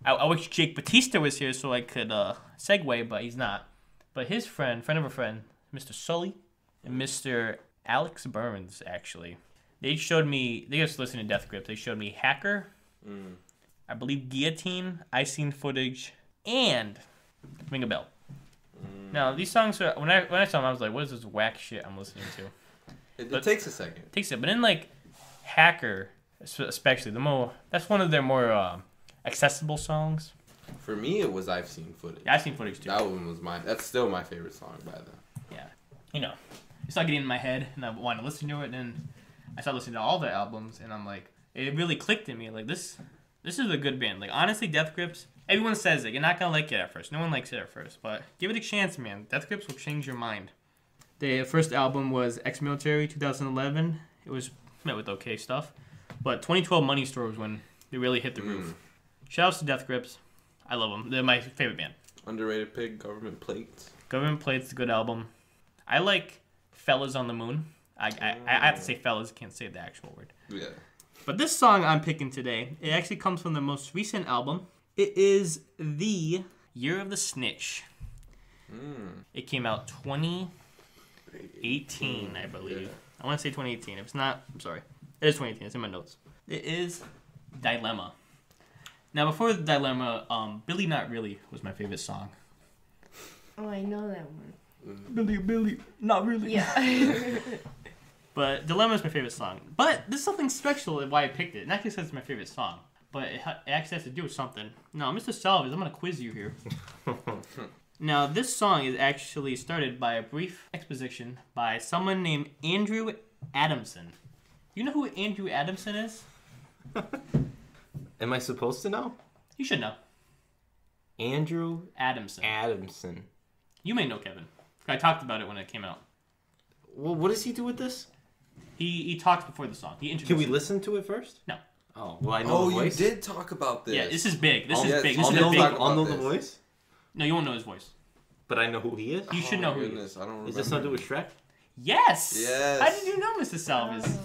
I wish Jake Batista was here so I could segue, but he's not. But his friend of a friend, Mr. Sully, and Mr. Alex Burns, actually. They showed me, they just listened to Death Grips, they showed me Hacker, I believe Guillotine, I Seen Footage, and Ring a Bell. Now, these songs are, when I saw them, I was like, what is this whack shit I'm listening to? It takes a second. Takes it, but then, like, Hacker, especially, that's one of their more accessible songs. For me, it was I've Seen Footage. Yeah, I've Seen Footage, too. That one was that's still my favorite song by them. Yeah. You know, it's not getting in my head, and I want to listen to it, and I started listening to all their albums, and I'm like, it really clicked in me. Like, this is a good band. Like, honestly, Death Grips, everyone says it. You're not going to like it at first. No one likes it at first, but give it a chance, man. Death Grips will change your mind. Their first album was Ex-Military, 2011. It was met with okay stuff, but 2012 Money Store was when they really hit the roof. Shout outs to Death Grips. I love them. They're my favorite band. Underrated Pig, Government Plates. Government Plate's a good album. I like Fellas on the Moon. I have to say fellas, can't say the actual word. Yeah. But this song I'm picking today, it actually comes from the most recent album. It is The Year of the Snitch. It came out 2018, I believe. Yeah. I want to say 2018. If it's not, I'm sorry. It is 2018. It's in my notes. It is Dilemma. Now, before the Dilemma, Billy Not Really was my favorite song. Oh, I know that one. Billy, not really. Yeah. But Dilemma is my favorite song. But there's something special in why I picked it. Not just because it's my favorite song, but it actually has to do with something. Now, Mr. Salvez, I'm going to quiz you here. Now, this song is actually started by a brief exposition by someone named Andrew Adamson. You know who Andrew Adamson is? Am I supposed to know? You should know. Andrew Adamson. Adamson. You may know Kevin. I talked about it when it came out. Well, what does he do with this? He talks before the song. He introduces Can we it. listen to it first? No. Oh, well, I know Oh, the you voice. did talk about this. Yeah, this is big. This Oh, is yes, big. I'll This is know a the- big. I'll know the this. voice, No, you won't know his voice. but I know who he is. You should know my who he goodness, is. I don't remember. Is this something to do with Shrek? Yes. Yes. How did you know, Mr. Salvis?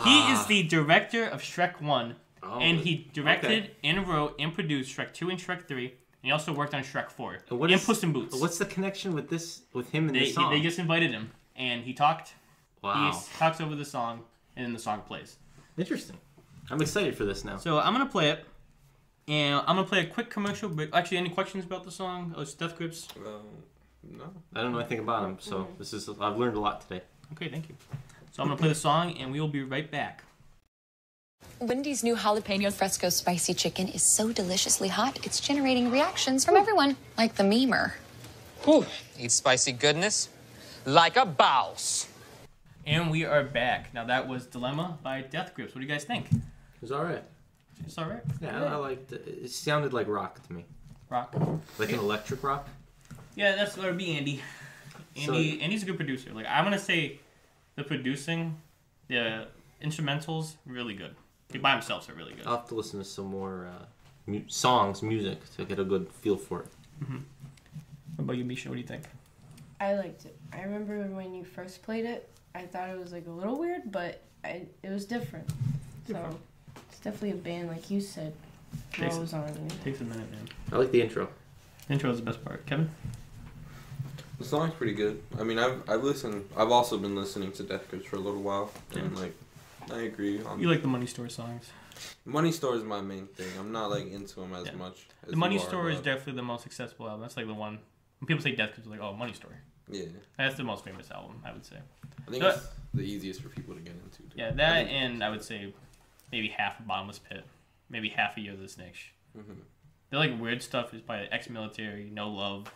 He is the director of Shrek 1, and he directed and wrote and produced Shrek 2 and Shrek 3, and he also worked on Shrek 4 and Puss in Boots. What's the connection with this? With him and They this song? just invited him, and he talked. Wow. He talks over the song, and then the song plays. Interesting. I'm excited for this now. So I'm gonna play it, and I'm gonna play a quick commercial break. Actually, any questions about the song? Oh, it's Death Grips. No. I don't know anything about him, so I've learned a lot today. Okay, thank you. So I'm gonna play the song, and we will be right back. Wendy's new jalapeno fresco spicy chicken is so deliciously hot, it's generating reactions from everyone, like the memer. Whew. Eat spicy goodness like a boss. And we are back. Now that was Dilemma by Death Grips. What do you guys think? It was all right. It's all right. Yeah, I liked it. It sounded like rock to me. Rock. Like an electric rock. Yeah, that's gonna be Andy. Andy's a good producer. Like I'm gonna say, the producing, the instrumentals, really good. By themselves are really good. I'll have to listen to some more music, to get a good feel for it. Mm-hmm. What about you, Misha? What do you think? I liked it. I remember when you first played it, I thought it was like a little weird, but it was different. So it's definitely a band, like you said, grows on you. Takes a minute, man. I like the intro. The intro is the best part. Kevin? The song's pretty good. I mean, I've also been listening to Death Grips for a little while, and like, I agree. You like the Money Store songs? Money Store is my main thing. I'm not like into them as much. As the Money you are, Store is but- definitely the most accessible album. That's like the one. When people say Death Grips, they're like, oh, Money Store. Yeah. That's the most famous album, I would say. I think it's the easiest for people to get into. Too. Yeah, that and I would say maybe half of Bottomless Pit, maybe half a Year of the Snitch. Mm-hmm. They're like weird stuff is by ex-military, No Love.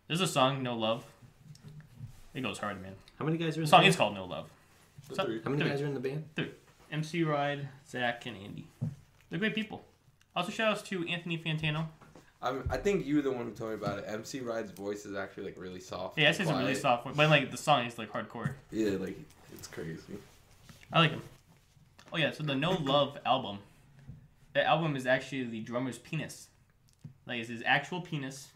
There's a song, No Love. It goes hard, man. How many guys are in the the song? band? Is called No Love. How many guys are in the band? 3. MC Ride, Zach, and Andy. They're great people. Also, shout outs to Anthony Fantano. I think you were the one who told me about it. MC Ride's voice is actually like really soft. Yeah, it's a really soft one, but like the song is like hardcore. Yeah, like it's crazy. I like him. Oh yeah, so the No Love album. The album is actually the drummer's penis. Like it's his actual penis,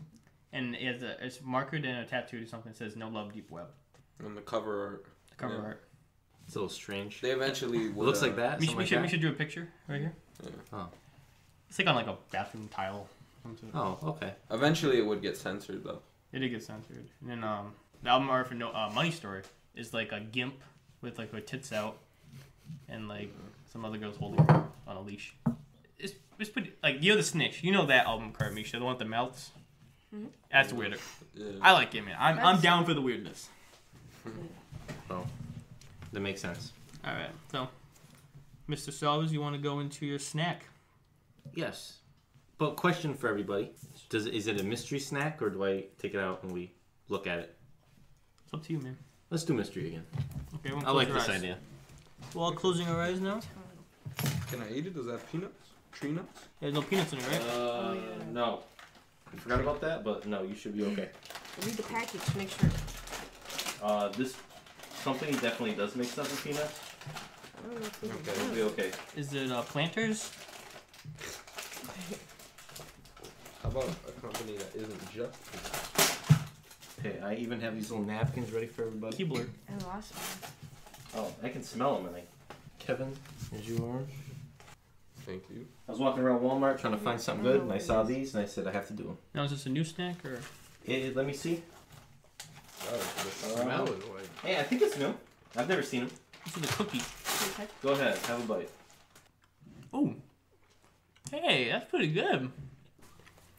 and it's marked and a tattoo or something that says No Love Deep Web. On the cover art. The cover art. It's a little strange. They eventually It looks like that. We should do a picture right here. Yeah. Oh. It's like on like a bathroom tile. Oh, okay. Eventually, it would get censored though. It did get censored. And then the album art for Money Store is like a gimp with like her tits out, and like some other girls holding her on a leash. It's pretty like You're the Snitch. You know that album cover, Misha, the one with the mouths. Mm-hmm. That's weirder. Yeah. I like it, man. I'm down for the weirdness. Oh, that makes sense. All right, so Mr. Salvas, you want to go into your snack? Yes. But question for everybody: is it a mystery snack, or do I take it out and we look at it? It's up to you, man. Let's do mystery again. Okay, I like this idea. We're all closing our eyes now. Can I eat it? Does that have peanuts? Tree nuts? There's no peanuts in it, right? No. I forgot about that, but no, you should be okay. Read the package to make sure. This company definitely does make stuff with peanuts. I don't know if Okay, it'll be okay. Is it Planters? How about a company that isn't just peanuts? Okay, I even have these little napkins ready for everybody. Keebler. I lost one. Oh, I can smell them, and Kevin, here's yours. Thank you. I was walking around Walmart trying to find something good, and I saw these, and I said I have to do them. Now, is this a new snack or? Let me see. The smell is like. Hey, I think it's new. I've never seen them. This is a cookie. Go ahead, have a bite. Oh. Hey, that's pretty good.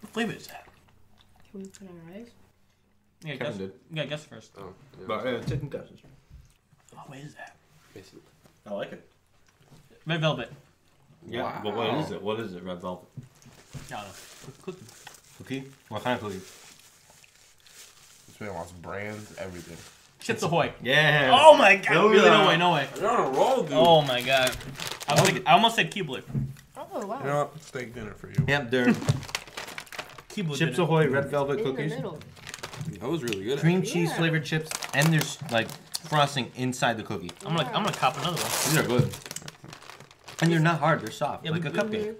What flavor is that? Can we put our eyes? Yeah, Kevin guess. did. Yeah, guess first. Oh, yeah. But taking guesses. Oh, what is that? Basically. I like it. Red velvet. Yeah, Wow. but what is it? What is it? Red velvet. I don't know. Cookie. Cookie? What kind of cookie? This man wants brands, everything. Chips Ahoy. Yeah. Oh my god. No, Really? no. No way. No way. You're on a roll, dude. Oh my god. I almost said Keebler. Oh wow. You know what? Steak dinner for you. Yep, they're Keebler. Chips did it. Ahoy red velvet In cookies. the middle. That was really good. Cream cheese Yeah. flavored chips, and there's like frosting inside the cookie. I'm gonna cop another one. These are good. And they're not hard, they're soft, Yeah, like a but- cupcake.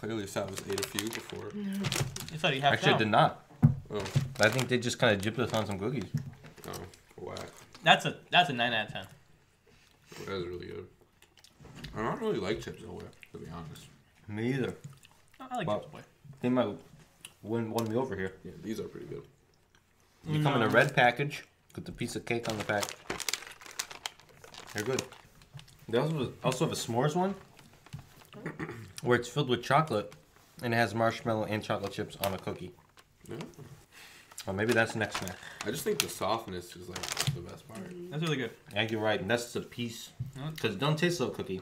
Clearly, Salvas ate a few before. You thought you had Actually, I did not. Oh, But I think they just kind of gypped us on some cookies. oh, whack. That's a 9 out of 10. That was really good. I don't really like Chips Ahoy, to be honest. Me either. I like Wow. Chips Ahoy. They might win me over here. Yeah, these are pretty good. They come in a red package with the piece of cake on the pack. They're good. They also have a s'mores one where it's filled with chocolate and it has marshmallow and chocolate chips on a cookie. Yeah. Or maybe that's next snack. I just think the softness is like the best part. That's really good. Yeah, you're right. And that's the piece. Because it doesn't taste like a cookie.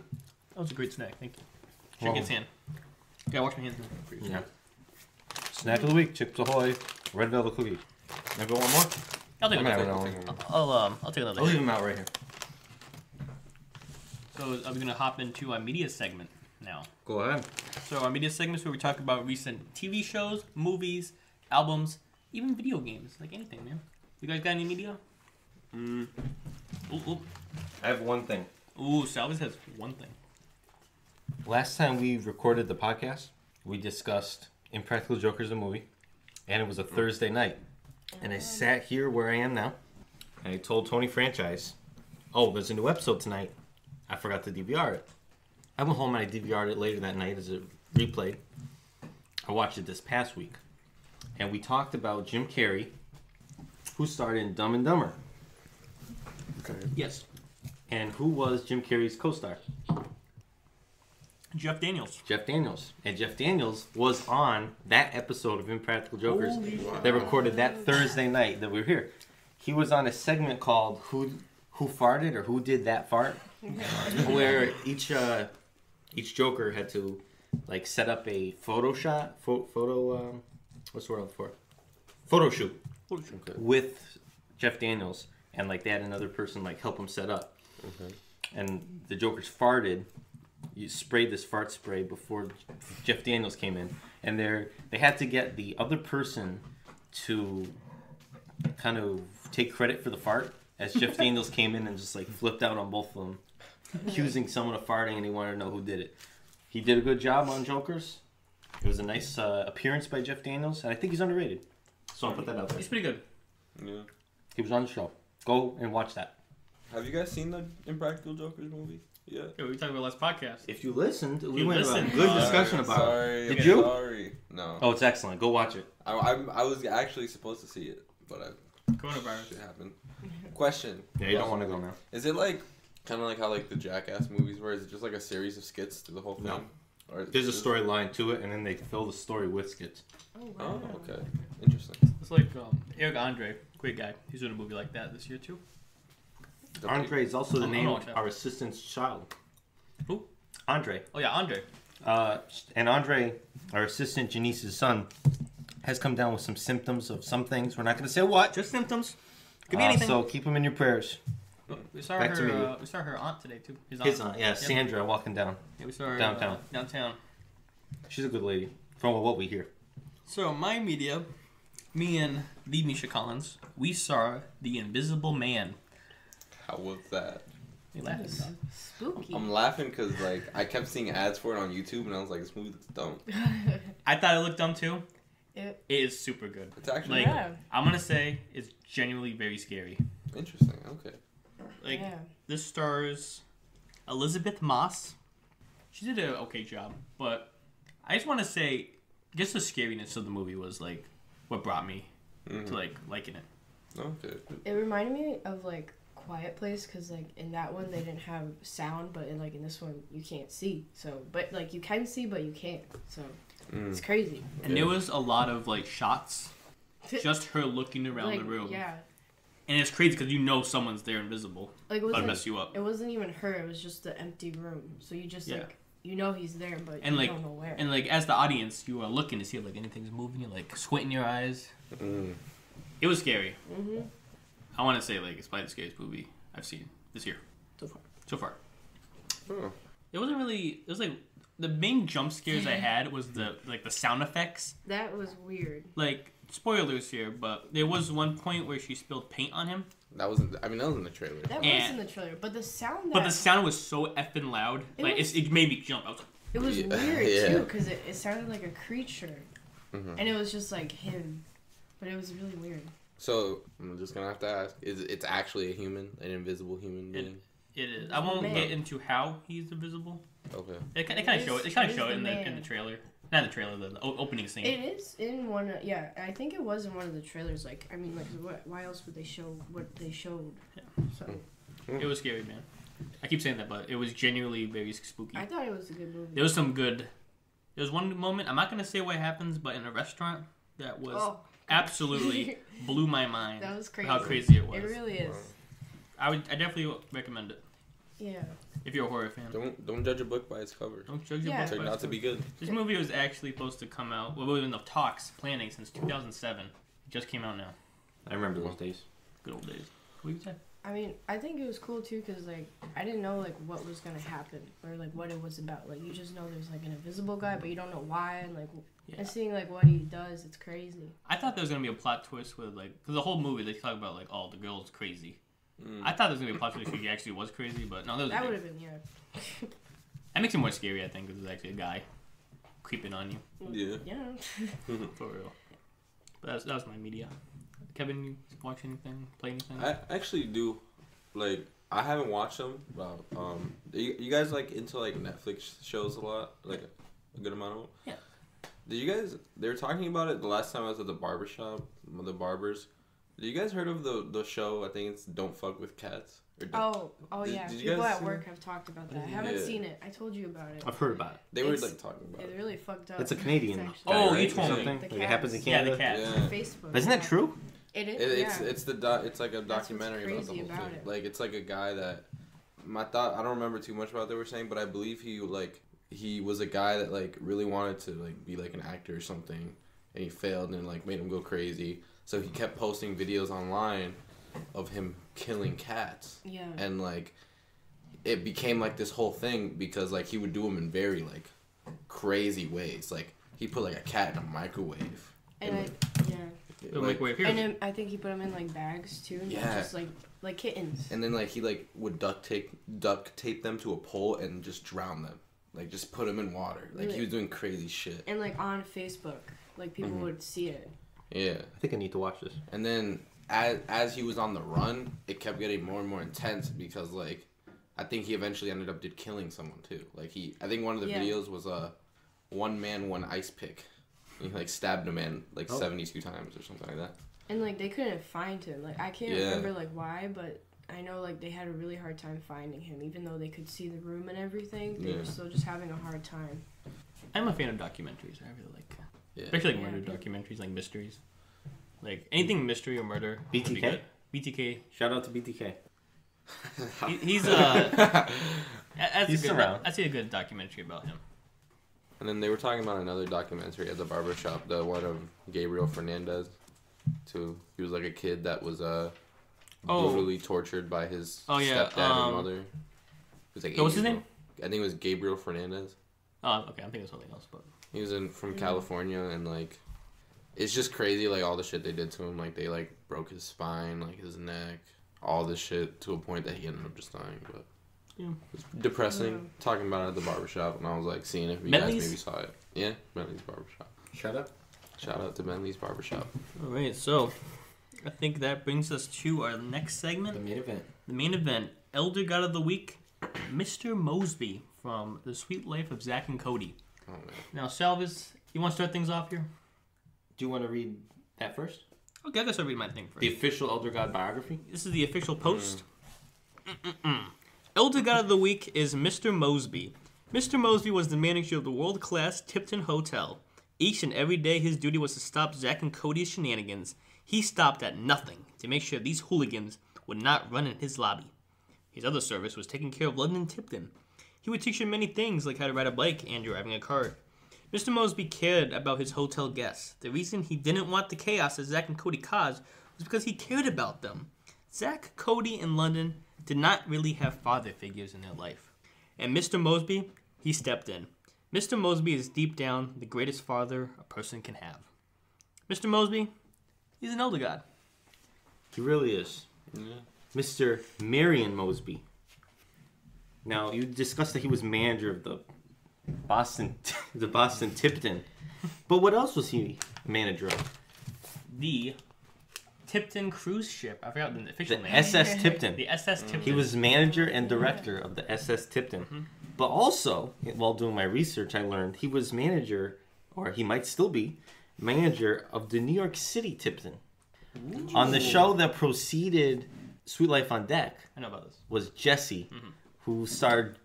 That was a great snack. Thank you. Well- Chicken hand. Gotta wash my hands. Yeah. Snack of the week: Chips Ahoy, red velvet cookie. Maybe one more. I'll take I'm another. having one. I'll take another. I'll leave them out right here. So are we gonna hop into our media segment now? Go ahead. So our media segment is where we talk about recent TV shows, movies, albums, even video games, like anything, man. You guys got any media? Ooh, ooh. I have one thing. Ooh, Salvis has one thing. Last time we recorded the podcast, we discussed Impractical Jokers, the movie, and it was a Thursday night. And I sat here where I am now, and I told Tony Franchise, "Oh, there's a new episode tonight. I forgot to DVR it." I went home and I DVR'd it later that night as it replayed. I watched it this past week, and we talked about Jim Carrey, who starred in Dumb and Dumber. Okay. Yes. And who was Jim Carrey's co-star? Jeff Daniels. Jeff Daniels. And Jeff Daniels was on that episode of Impractical Jokers that recorded that Thursday night that we were here. He was on a segment called Who Farted or Who Did That Fart? Where each Joker had to like set up a photo shot, what's the word for it? Photo shoot with Jeff Daniels, and like they had another person like help him set up. And the Jokers farted. You sprayed this fart spray before Jeff Daniels came in, and they had to get the other person to kind of take credit for the fart, as Jeff Daniels came in and just like flipped out on both of them, accusing someone of farting, and he wanted to know who did it. He did a good job on Jokers. It was a nice appearance by Jeff Daniels, and I think he's underrated. So I'll put that out there. He's pretty good. Yeah. He was on the show. Go and watch that. Have you guys seen the Impractical Jokers movie? Yeah. Yeah, we talked about last podcast. If you listened, we You went listened. about a good discussion about it. Sorry. Did I'm you? Sorry. No. Oh, it's excellent. Go watch it. I was actually supposed to see it, but Coronavirus. it happened. Question. Yeah, you don't want to go now. Is it like kind of like how like the Jackass movies were? Is it just like a series of skits through the whole thing? No. Or There's a storyline to it, and then they fill the story with skits. Oh, okay. Interesting. It's like Eric Andre, great guy. He's doing a movie like that this year too. Andre is also the I'm name gonna of watch that. our assistant's child. Who? Andre. Oh yeah, Andre. And Andre, our assistant Janice's son, has come down with some symptoms of some things. We're not going to say what. Just symptoms. Could be anything. So keep them in your prayers. We saw back to me. her. We saw her aunt today too. His aunt, yeah, Yep. Sandra, walking down. Yeah, we saw her Downtown. Downtown. She's a good lady, from what we hear. So my media, me and the Misha Collins, we saw The Invisible Man. How was that? You laughing, dog? Spooky. I'm laughing because like I kept seeing ads for it on YouTube, and I was like, "This movie looks dumb." I thought it looked dumb too. It It is super good. It's actually Like Yeah. I'm gonna say it's genuinely very scary. interesting. Okay. Like Yeah. this stars Elizabeth Moss. She did an okay job, but I just want to say, just the scariness of the movie was like what brought me to like liking it. Okay. It reminded me of like Quiet Place because like in that one they didn't have sound, but in this one you can't see. So, but like you can see, but you can't. So it's crazy. And there was a lot of like shots, just her looking around Like, the room. yeah. And it's crazy because you know someone's there invisible. Like it That'd wasn't mess you up. It wasn't even her. It was just the empty room. So you just Yeah. like you know he's there, but And you like, don't know where. and like, as the audience, you are looking to see if like anything's moving. You're like squinting your eyes. It was scary. Mhm. I want to say like it's probably the scariest movie I've seen this year so far. Oh. It wasn't really. It was like the main jump scares I had was the sound effects. That was weird. Like spoilers here, but there was one point where she spilled paint on him. That wasn't. I mean, that was in the trailer. That was And- in the trailer, but the sound. That, But the sound was so effing loud. It Like was- it made me jump. I was like, it was Yeah. weird Yeah. too because it sounded like a creature, and it was just like him, but it was really weird. So I'm just gonna have to ask: it's actually a human, an invisible human being? it is. I won't Man. get into how he's invisible. Okay. They kind of show it. They kind It of show is it in the the man. trailer. Not the trailer. The opening scene. It is in one. Yeah, I think it was in one of the trailers. Like, I mean, like, why else would they show what they showed? So It was scary, man. I keep saying that, but it was genuinely very spooky. I thought it was a good movie. There was some good. There was one moment. I'm not gonna say what happens, but in a restaurant that was absolutely blew my mind. That was crazy. How crazy it was. It really is. I definitely recommend it. Yeah. If you're a horror fan. Don't judge a book by its cover. Don't judge a Yeah. book by Turned its out to be cover. good. This movie was actually supposed to come out. Well, we've been in the talks, planning since 2007. It just came out now. I remember those days. Good old days. What do you say? I mean, I think it was cool too because like I didn't know like what was gonna happen or like what it was about. Like you just know there's like an invisible guy, but you don't know why. And like and seeing like what he does, it's crazy. I thought there was gonna be a plot twist with like, because the whole movie they talk about like, oh, the girl's crazy. I thought there was gonna be a plot twist if he actually was crazy, but no, That would have been That makes it more scary, I think, because there's actually a guy creeping on you. Yeah. Yeah. For real. But that was my media. Kevin, you watch anything? Play anything? I actually do. Like, I haven't watched them, but you guys like into like Netflix shows a lot, like a good amount of them. Yeah. Did you guys? They were talking about it the last time I was at the barbershop, the barbers. Did you guys heard of the show? I think it's Don't Fuck with Cats. Oh yeah. Did you People guys at see work it? have talked about that. I haven't seen it. I told you about it. I've heard about it. They were It's- like talking about It's it. really fucked up. It's a Canadian It's guy, Oh, right? you told me. Something? The Like, it happens in cats. Yeah, the Canada. cat. Yeah. Facebook. Isn't that true? It is. It's it's like a That's what's documentary about the crazy whole about thing. it. Like it's like a guy that I don't remember too much about what they were saying, but I believe he was a guy that like really wanted to like be like an actor or something, and he failed and like made him go crazy. So he kept posting videos online of him killing cats. Yeah. And like it became like this whole thing because like he would do them in very like crazy ways. Like he put like a cat in a microwave. And yeah. Microwave here. And then I think he put them in like bags too, and Yeah. just like kittens. And then like he like would duct tape them to a pole and just drown them. Like just put them in water. Like Really? he was doing crazy shit. And like on Facebook, like people would see it. Yeah. I think I need to watch this. And then as he was on the run, it kept getting more and more intense because like I think he eventually ended up killing someone too. Like I think one of the Yeah. videos was a one man one ice pick. And he like stabbed a man like 72 times or something like that. And like they couldn't find him. Like I can't Yeah. remember like why, but I know like they had a really hard time finding him, even though they could see the room and everything. They were still just having a hard time. I'm a fan of documentaries. I really like, Yeah. especially like Yeah. murder documentaries, like mysteries. Like anything mystery or murder. would be BTK? good. BTK. Shout out to BTK. He's He's around. I'd say a good documentary about him. And then they were talking about another documentary at the barbershop, the one of Gabriel Fernandez. Too. He was like a kid that was brutally tortured by his stepdad and mother. He was like 8 what's his years name? old. I think it was Gabriel Fernandez. Oh, okay. I'm thinking of something else, but He was from California, and like it's just crazy like all the shit they did to him. Like they like broke his spine, like his neck, all this shit to a point that he ended up just dying. But yeah. it's depressing talking about it at the barbershop, and I was like seeing if you Bentley's? guys maybe saw it. Yeah, Bentley's barbershop. Shut up. Shout out to Bentley's barbershop. All right, so I think that brings us to our next segment. The main event. The main event, Elder God of the Week, Mr. Mosby from The Sweet Life of Zack and Cody. Oh man. Now, Salvis, you want to start things off here? Do you want to read that first? Okay, I guess I'll read my thing first. The official Elder God biography? This is the official post. Elder God of the Week is Mr. Mosby. Mr. Mosby was the manager of the world-class Tipton Hotel. Each and every day his duty was to stop Zack and Cody's shenanigans. He stopped at nothing to make sure these hooligans would not run in his lobby. His other service was taking care of London Tipton. He would teach him many things like how to ride a bike and driving a car. Mr. Mosby cared about his hotel guests. The reason he didn't want the chaos that Zack and Cody caused was because he cared about them. Zack, Cody, and London did not really have father figures in their life. And Mr. Mosby, he stepped in. Mr. Mosby is deep down the greatest father a person can have. Mr. Mosby, he's an elder god. He really is. Yeah. Mr. Marion Mosby. Now, you discussed that he was manager of the Boston Tipton. But what else was he manager of? The Tipton cruise ship. I forgot the official The name. SS Tipton. The SS Tipton. He was manager and director of the SS Tipton. But also, while doing my research, I learned he was manager, or he might still be, manager of the New York City Tipton. Ooh. On the show that preceded Sweet Life on Deck, I know about this, was Jesse, who starred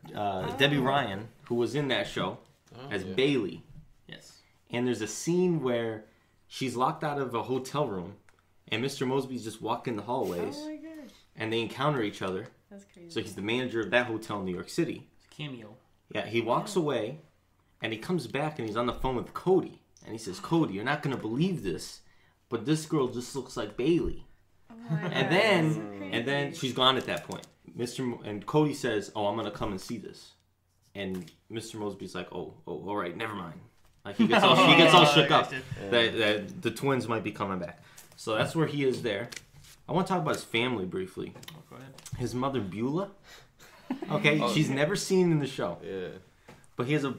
Debbie Ryan, who was in that show as Bailey. Yes. And there's a scene where she's locked out of a hotel room, and Mr. Mosby's just walking the hallways, Oh my gosh. and they encounter each other. That's crazy. So he's the manager of that hotel in New York City. It's a cameo. Yeah, he walks away, and he comes back, and he's on the phone with Cody, and he says, "Cody, you're not gonna believe this, but this girl just looks like Bailey." And then she's gone at that point. And Cody says, "Oh, I'm gonna come and see this," and Mr. Mosby's like, "Oh, all right, never mind." Like he gets all shook up that the twins might be coming back. So that's where he is there. I want to talk about his family briefly. Oh, go ahead. His mother Beulah. Okay, she's never seen in the show. Yeah. But he has a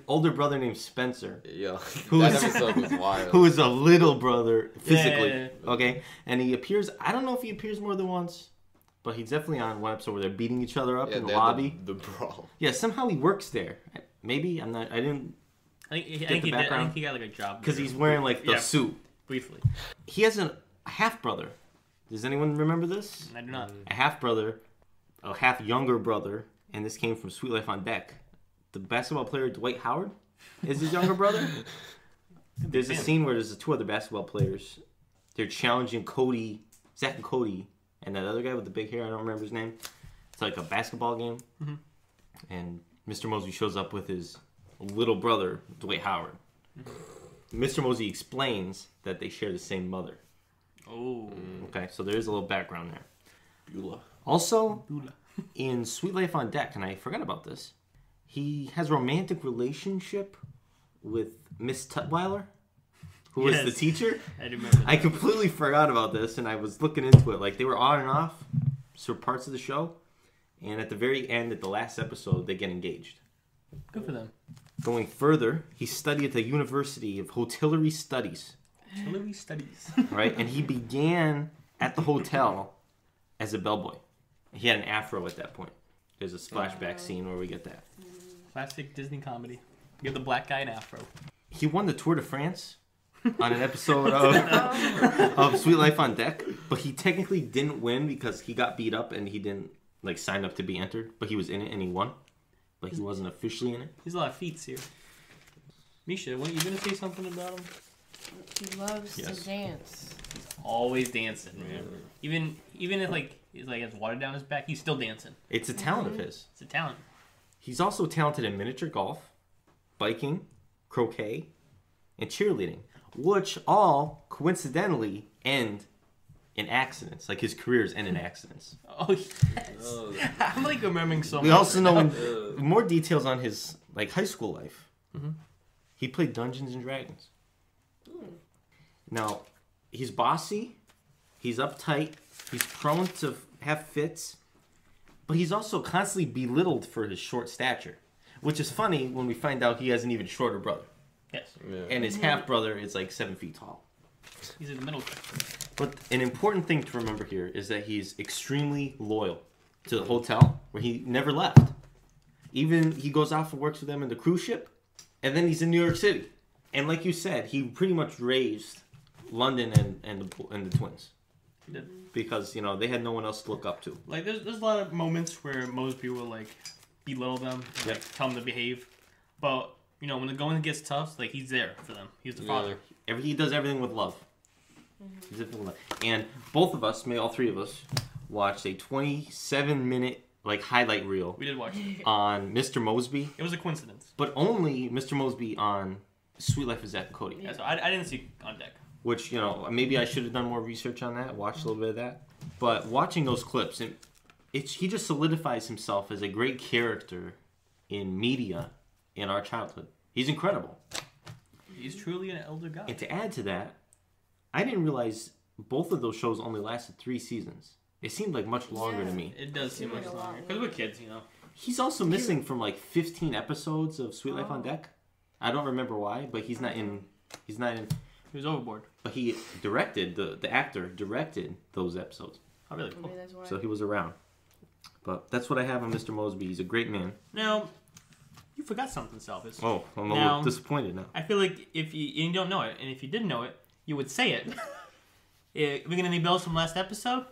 older brother named Spencer. Yeah. That episode was wild. Who is a little brother physically. Yeah. Okay? And he appears, I don't know if he appears more than once, but he's definitely on one episode where they're beating each other up in the lobby. The brawl. Yeah, somehow he works there. Maybe, I didn't I think get the background. I think he got like a job. Because he's wearing like the suit. Briefly. He has a half brother. Does anyone remember this? I do not. A half brother, a half younger brother, and this came from Sweet Life on Deck. The basketball player Dwight Howard is his younger brother. There's a scene where there's two other basketball players. They're challenging Zach and Cody, and that other guy with the big hair, I don't remember his name. It's like a basketball game. Mm-hmm. And Mr. Mosby shows up with his little brother, Dwight Howard. Mm-hmm. Mr. Mosby explains that they share the same mother. Oh. Okay, so there is a little background there. Beulah. Also, in Sweet Life on Deck, and I forgot about this, he has a romantic relationship with Miss Tutwiler, who was the teacher. I remember that. I completely forgot about this, and I was looking into it. Like, they were on and off for parts of the show, and at the very end, at the last episode, they get engaged. Good for them. Going further, he studied at the University of Hotillery Studies. Hotillery Studies. Right? And he began at the hotel as a bellboy. He had an afro at that point. There's a flashback scene where we get that. Classic Disney comedy. Give the black guy an afro. He won the Tour de France on an episode of Sweet Life on Deck, but he technically didn't win because he got beat up and he didn't sign up to be entered, but he was in it and he won. But he wasn't officially in it. He's a lot of feats here. Misha, weren't you gonna say something about him? He loves to dance. Always dancing, man. Even if he's has water down his back, he's still dancing. It's a talent of his. It's a talent. He's also talented in miniature golf, biking, croquet, and cheerleading, which all coincidentally end in accidents. Like his careers end in accidents. Oh yes. I'm remembering so much. We also know more details on his high school life. Mm-hmm. He played Dungeons and Dragons. Now, he's bossy, he's uptight, he's prone to have fits, but he's also constantly belittled for his short stature, which is funny when we find out he has an even shorter brother. Yes. Yeah. And his half brother is 7 feet tall. He's in the middle. But an important thing to remember here is that he's extremely loyal to the hotel where he never left. Even he goes out for works with them in the cruise ship, and then he's in New York City. And like you said, he pretty much raised London and the twins. He did. Because, they had no one else to look up to. There's a lot of moments where Mosby will belittle them, and, tell them to behave. But when the going gets tough, he's there for them. He's the father. He does everything with love. And both of us, all three of us, watched a 27-minute highlight reel. We did watch it. On Mr. Mosby. It was a coincidence. But only Mr. Mosby on Sweet Life of Zach and Cody. Yeah, so I didn't see on deck. Which, maybe I should have done more research on that, watched a little bit of that. But watching those clips, he just solidifies himself as a great character in media in our childhood. He's incredible. He's truly an elder god. And to add to that, I didn't realize both of those shows only lasted 3 seasons. It seemed like much longer to me. It does seem much longer. Because we're kids, He's also missing from 15 episodes of Sweet Life on Deck. I don't remember why, but he's not in. He was overboard. But he directed, the actor directed those episodes. Oh, really? Cool. So he was around. But that's what I have on Mr. Mosby. He's a great man. Now, you forgot something, Selvis. Oh, I'm a little disappointed now. I feel like if you don't know it, and if you did know it, you would say it. We're going to need Bills from last episode.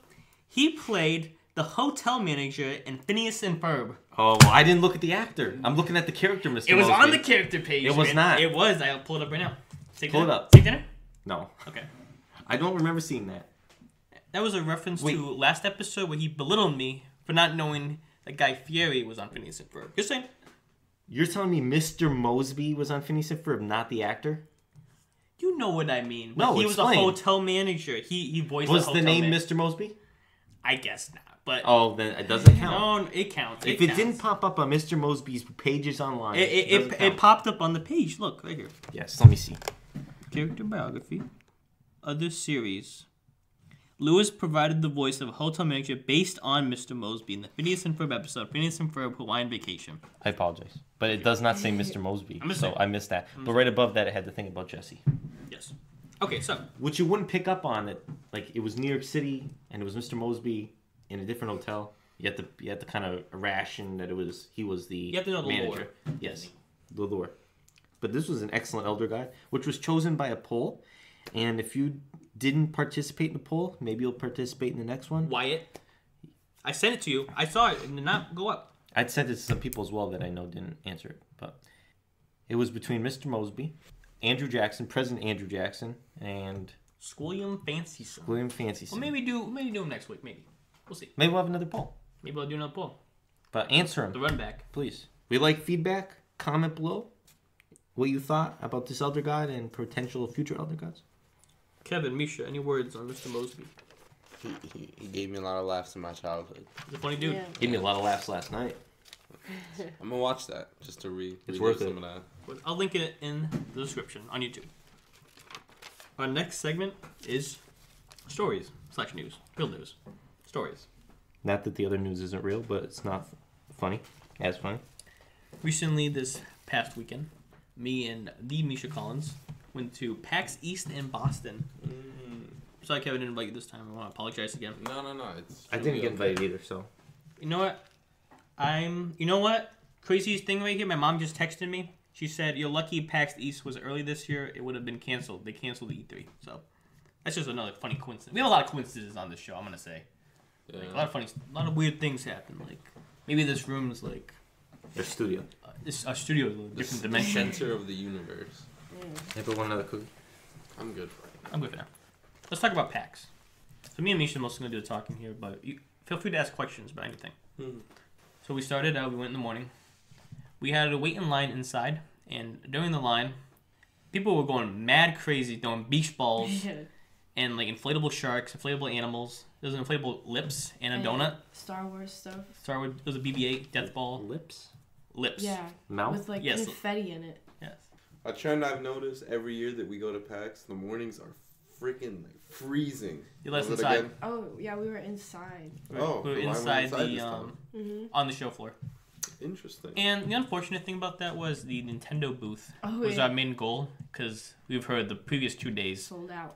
He played the hotel manager in Phineas and Ferb. Oh, well, I didn't look at the actor. I'm looking at the character, Mr. It was Mosby. on the character page. It was not. It was. I'll pull it up right now. Pull it up. Take dinner? No. Okay. I don't remember seeing that. That was a reference Wait. to last episode where he belittled me for not knowing that Guy Fieri was on Phineas and Ferb. Just saying. You're telling me Mr. Mosby was on Phineas and Ferb, not the actor? You know what I mean. No, he was explain. a hotel manager. He voiced Was a the hotel name man- Mr. Mosby? I guess not. But Oh, then it doesn't count. no, it counts. If it counts. didn't pop up on Mr. Mosby's pages online, It doesn't it count. popped up on the page. Look, right here. Yes, let me see. Character biography. Other series. Lewis provided the voice of a hotel manager based on Mr. Mosby in the Phineas and Ferb episode Phineas and Ferb Hawaiian Vacation. I apologize. But it does not say Mr. Mosby, I'm just so saying. I missed that. But right above that, it had the thing about Jesse. Yes. Okay, so Which you wouldn't pick up on it. Like, it was New York City, and it was Mr. Mosby in a different hotel. You had to kind of ration that he was the You have to know the manager. lore. Yes, the lore. But this was an excellent Elder Guide, which was chosen by a poll. And if you didn't participate in the poll, maybe you'll participate in the next one. Wyatt, I sent it to you. I saw it and did not go up. I'd sent it to some people as well that I know didn't answer it. But it was between Mr. Mosby, Andrew Jackson, President Andrew Jackson, and William Fancy Son. William Fancy. Well, maybe do them next week. Maybe we'll see. Maybe we'll have another poll. Maybe I'll do another poll. But answer The them, run back. please. We like feedback. Comment below what you thought about this Elder God and potential future Elder Gods. Kevin, Misha, any words on Mr. Mosby? He gave me a lot of laughs in my childhood. He's a funny dude. Yeah. Gave me a lot of laughs last night. I'm gonna watch that just to It's worth some it. of that. But I'll link it in the description on YouTube. Our next segment is stories / news. Real news. Stories. Not that the other news isn't real, but it's not funny. As funny. Recently, this past weekend, me and the Misha Collins went to PAX East in Boston. Sorry, Kevin didn't invite you this time. I want to apologize again. No. It's I didn't get invited either, so. You know what? You know what? Craziest thing right here. My mom just texted me. She said, "You're lucky PAX East was early this year. It would have been canceled. They canceled the E3." So that's just another funny coincidence. We have a lot of coincidences on this show. I'm gonna say, Yeah. like, a lot of weird things happen. Like maybe this room is like Their studio. our studio is a different dimension. Center of the universe. I put one another cookie. I'm good for it. I'm good for now. Let's talk about PAX. So me and Misha are mostly gonna do the talking here, but you feel free to ask questions about anything. So we started out. We went in the morning. We had to wait in line inside, and during the line, people were going mad crazy, throwing beach balls and like inflatable sharks, inflatable animals. There was an inflatable lips and a donut. Star Wars stuff. Star Wars. There was a BB-8 death ball. Lips? Lips. Yeah. Mouth? With like Yes. confetti in it. Yes. A trend I've noticed every year that we go to PAX, the mornings are freaking like freezing. You let us Was it inside. again? Oh yeah, we were inside. Oh, We were why inside this the time? on the show floor. Interesting. And the unfortunate thing about that was the Nintendo booth Oh, was yeah. our main goal because we've heard the previous 2 days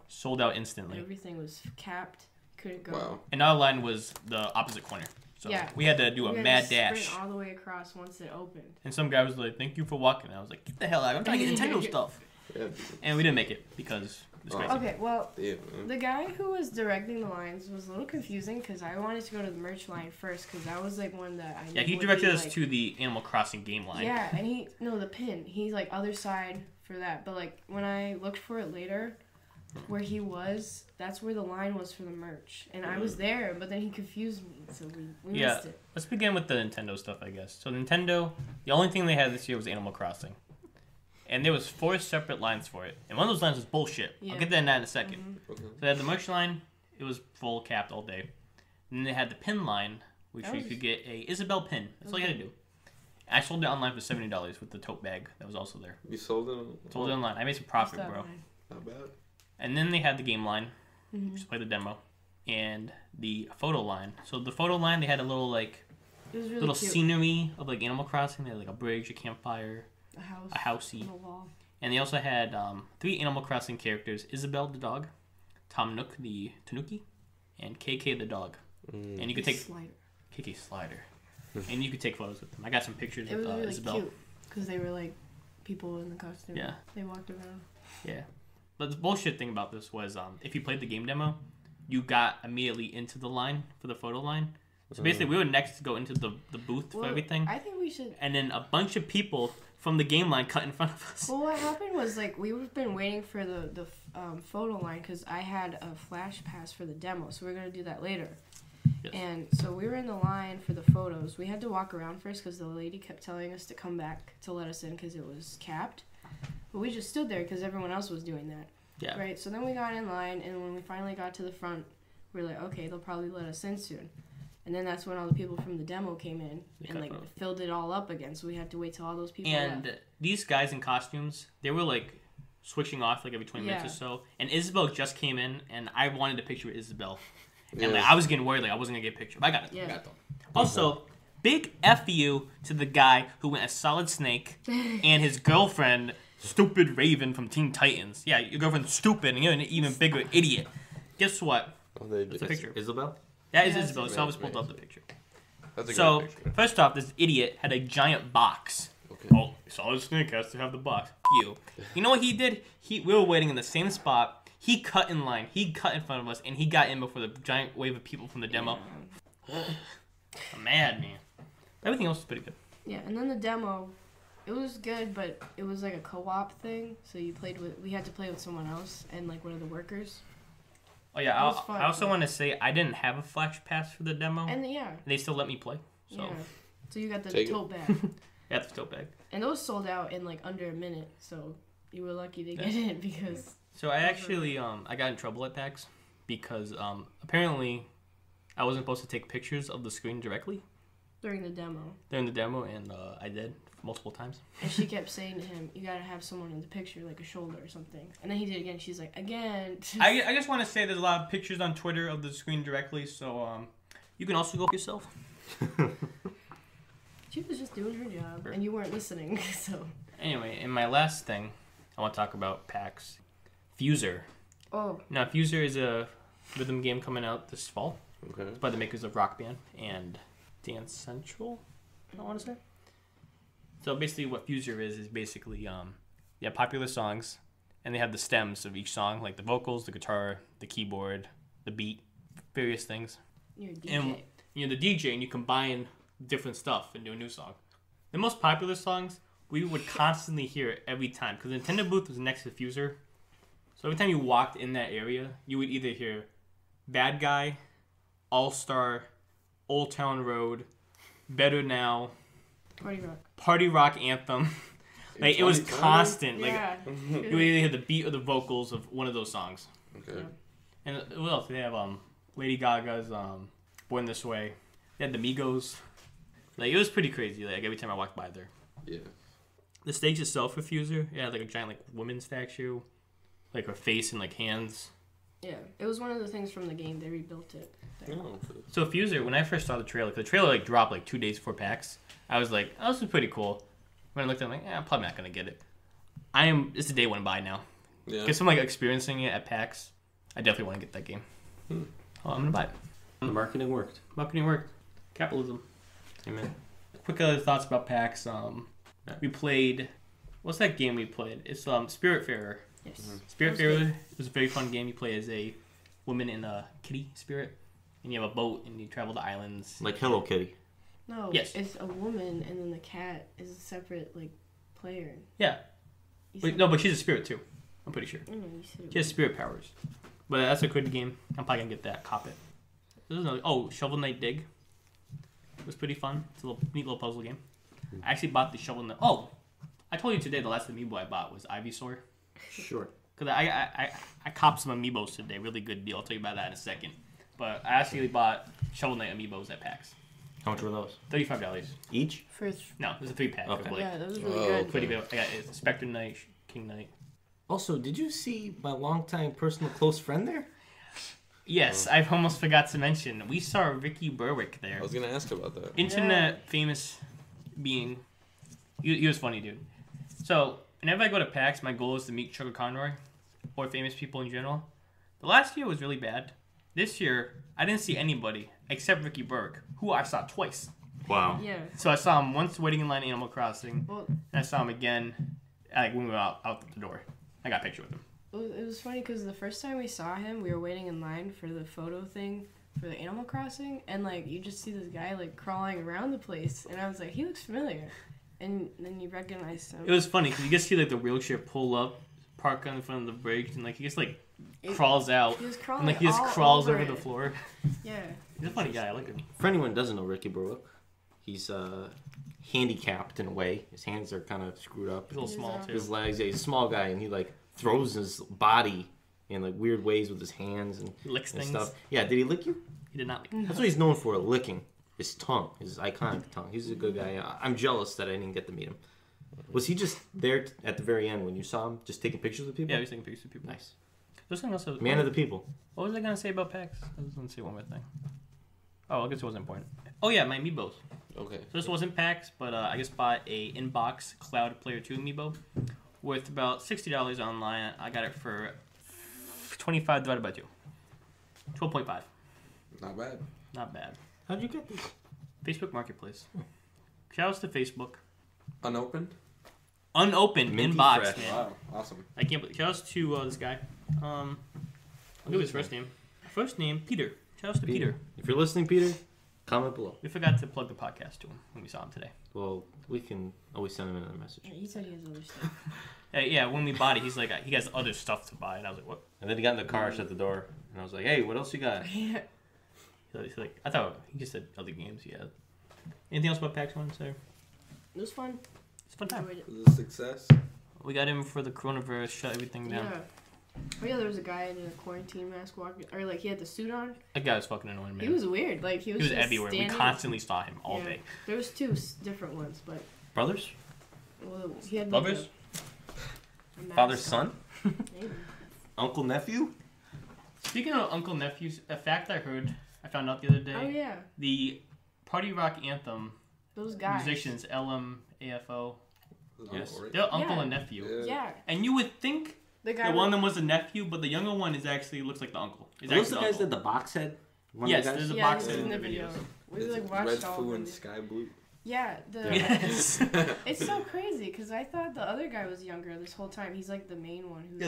Sold out. instantly. Everything was capped. Couldn't go. Wow. And our line was the opposite corner. So Yeah. we had to do a We had mad to sprint dash. all the way across once it opened. And some guy was like, "Thank you for walking." And I was like, "Get the hell out. I'm trying to get Nintendo stuff." Yeah, And we didn't make it because it was crazy. Okay, well, damn, man. the guy who was directing the lines was a little confusing because I wanted to go to the merch line first because that was like one that I Yeah, knew he would directed be, us like- to the Animal Crossing game line. Yeah, and the pin. He's like other side for that. But like when I looked for it later, where he was, that's where the line was for the merch, and I was there. But then he confused me, so we Yeah. missed it. Let's begin with the Nintendo stuff, I guess. So Nintendo, the only thing they had this year was Animal Crossing. And there was 4 separate lines for it. And one of those lines was bullshit. Yeah. I'll get to that in a second. Okay. So they had the merch line. It was full capped all day. And then they had the pin line, which That you was- could get a Isabel pin. That's all you had to do. I sold it online for $70 with the tote bag that was also there. You sold it? On, Sold it online. I made some profit, That bro. line. Not bad. And then they had the game line, which played the demo, and the photo line. So the photo line, they had a little like It was really little cute. scenery of like Animal Crossing. They had like a bridge, a campfire, A house. a housey. On the wall. And they also had 3 Animal Crossing characters: Isabel the dog, Tom Nook the tanuki, and KK the dog. And you could take Slider. KK Slider, and you could take photos with them. I got some pictures It with was really Isabel. cute because they were like people in the costume. Yeah. They walked around. Yeah. But the bullshit thing about this was if you played the game demo, you got immediately into the line for the photo line. So basically, we were next to go into the booth for Well, everything. I think we should. And then a bunch of people from the game line cut in front of us. Well, what happened was like we've been waiting for the photo line because I had a flash pass for the demo, so we're gonna do that later. Yes. And so we were in the line for the photos. We had to walk around first because the lady kept telling us to come back to let us in because it was capped. But we just stood there because everyone else was doing that. Yeah. Right. So then we got in line, and when we finally got to the front, we were like, okay, they'll probably let us in soon. And then that's when all the people from the demo came in and like filled it all up again. So we had to wait till all those people And left. these guys in costumes, they were like switching off like every 20 minutes or so. And Isabel just came in, and I wanted a picture with Isabel. And like, I was getting worried like I wasn't gonna get a picture. But I got it. Yeah. I got it though. Also, big F you to the guy who went as Solid Snake and his girlfriend, Stupid Raven from Teen Titans. Yeah, your girlfriend's stupid and you're an even bigger idiot. Guess what? Oh, they That's the picture. Isabel? That is Isabel. So I was pulled up the picture. That's a So, great picture. first off, this idiot had a giant box. Okay. Oh, Solid Snake has to have the box. You. You know what he did? We were waiting in the same spot. He cut in line. He cut in front of us, and he got in before the giant wave of people from the demo. I'm mad, man. Everything else was pretty good. Yeah, and then the demo, it was good, but it was like a co-op thing. So we had to play with someone else and like one of the workers. Oh yeah, It was fun, I also but- want to say I didn't have a flash pass for the demo. And yeah, They still let me play. So yeah. So you got the Take it. tote bag, that's the tote bag. and those sold out in like under a minute. So you were lucky to get in because So I actually I got in trouble at PAX because apparently I wasn't supposed to take pictures of the screen directly during the demo, during the demo, and I did multiple times. and she kept saying to him, "You gotta have someone in the picture, like a shoulder or something." And then he did it again. She's like, "Again." I just want to say there's a lot of pictures on Twitter of the screen directly, so you can also go yourself. She was just doing her job, and you weren't listening. So. Anyway, and my last thing I want to talk about PAX, Fuser. Oh. Now, Fuser is a rhythm game coming out this fall. Okay. It's by the makers of Rock Band and Dance Central, I want to say. So basically what Fuser is basically they have popular songs, and they have the stems of each song, like the vocals, the guitar, the keyboard, the beat, various things. You're a DJ. And you're the DJ, and you combine different stuff into a new song. The most popular songs, we would constantly hear it every time, because the Nintendo booth was next to Fuser. So every time you walked in that area, you would either hear Bad Guy, All-Star, Old Town Road, Better Now, Party Rock Anthem. Like, it was constant. Like, Yeah. you would either hear the beat or the vocals of one of those songs. Okay. And what else? They have Lady Gaga's Born This Way. They had the Migos. Like, it was pretty crazy. Like, every time I walked by there. Yeah. The stage itself for Fuser, it had like a giant like woman statue, like her face and like hands. Yeah, it was one of the things from the game. They rebuilt it. Oh. So Fuser, when I first saw the trailer, 'cause the trailer like dropped like 2 days before PAX, I was like, "Oh, this is pretty cool." When I looked at it, I'm like, I'm probably not gonna get it. It's the day went by now. Yeah. Guess I'm like experiencing it at PAX. I definitely want to get that game. Oh, I'm gonna buy it. The marketing worked. Marketing worked. Capitalism. Amen. Quick other thoughts about PAX. We played. What's that game we played? It's Spiritfarer. Yes. Spiritfarer was a very fun game. You play as a woman in a kitty spirit, and you have a boat, and you travel to islands. Like Hello Kitty. No, Yes. it's a woman, and then the cat is a separate like player. Yeah. You Wait, said- no, but she's a spirit too. I'm pretty sure. I don't know, you said it She has spirit powers. But that's a good game. I'm probably gonna get that. Cop it. There's another. Oh, Shovel Knight Dig. It was pretty fun. It's a neat little puzzle game. I actually bought the Shovel Knight. Oh, I told you today the last amiibo I bought was Ivysaur. Sure. Because I copped some amiibos today. Really good deal. I'll tell you about that in a second. But I actually bought Shovel Knight amiibos at PAX. How much were those? $35 Each? No, there's a 3-pack. Okay. Of like, Yeah, that was really Oh, good. pretty good. I got Spectre Knight, King Knight. Also, did you see my longtime personal close friend there? Yes, I almost forgot to mention. We saw Ricky Berwick there. I was gonna ask about that. Internet famous being. He was funny, dude. So, whenever I go to PAX, my goal is to meet Sugar Conroy or famous people in general. The last year was really bad. This year, I didn't see anybody except Ricky Berwick, who I saw twice. Wow. Yeah. So I saw him once waiting in line at Animal Crossing, Well, and I saw him again like when we were out the door. I got a picture with him. it was funny because the first time we saw him, we were waiting in line for the photo thing for the Animal Crossing, and like you just see this guy like crawling around the place, and I was like, he looks familiar. and then you recognized him. It was funny because you just see like the wheelchair pull up, park on the front of the brakes, and like he just like crawls out, He was and crawling like he just all crawls over it. the floor. Yeah. He's a funny guy. I like him. For anyone who doesn't know Ricky Berwick, he's handicapped in a way. His hands are kind of screwed up. He's a little small too. His legs, yeah, he's a small guy, and he like throws his body in like weird ways with his hands and, Licks and things. stuff. Yeah, did he lick you? He did not. That's what he's known for, licking. His tongue, his iconic tongue. He's a good guy. I'm jealous that I didn't get to meet him. Was he just there at the very end when you saw him, just taking pictures with people? Yeah, he was taking pictures of people. Nice. There's something else. Man of the people. What was I gonna say about PAX? I was gonna say one more thing. Oh, I guess it wasn't important. Oh yeah, my amiibos. Okay. So this wasn't PAX, but I just bought a inbox Cloud Player 2 amiibo worth about $60 online. I got it for 25 divided by 2. 12.5. Not bad. Not bad. How'd you get this? Facebook Marketplace. Shoutouts to Facebook. Unopened? Unopened Minty inbox, fresh. man. Wow. Awesome. I can't believe. Shoutouts to this guy. I'll give his first name. First name Peter. Shoutouts to Peter. If you're listening, Peter, comment below. We forgot to plug the podcast to him when we saw him today. Well, we can always send him another message. He said he has other stuff. Yeah, when we bought it, he's like, he has other stuff to buy, and I was like, what? And then he got in the car, shut the door, and I was like, "Hey, what else you got?" He's like, I thought he just said other games. Yeah. Anything else about PAX 1, sir? It was fun. It's a fun time. Enjoyed it. Was it a success? We got him for the coronavirus, shut everything down. Yeah. Oh yeah, there was a guy in a quarantine mask walking, or like he had the suit on. That guy was fucking annoying, man. He was weird. Like he was just everywhere. Standing. We constantly saw him all Yeah. day. There was two different ones, but Brothers? well, he had Lovers? a mask Father's on. son? Maybe. Uncle nephew? Speaking of uncle nephews, a fact I found out the other day. Oh yeah, The Party Rock anthem those guys. musicians, LMAFO, Yes. they're uncle Yeah. and nephew. Yeah, And you would think the guy. that one of them was a nephew, but the younger one is actually looks like the uncle. Is Are those the actually guys that the box head? One of Yes, the guys? there's a yeah, box this set is in in the the video. videos. We Is like it watched Red all Foo of and them. Sky Blue. Yeah, Yes. it's so crazy because I thought the other guy was younger this whole time. He's like the main one. Who's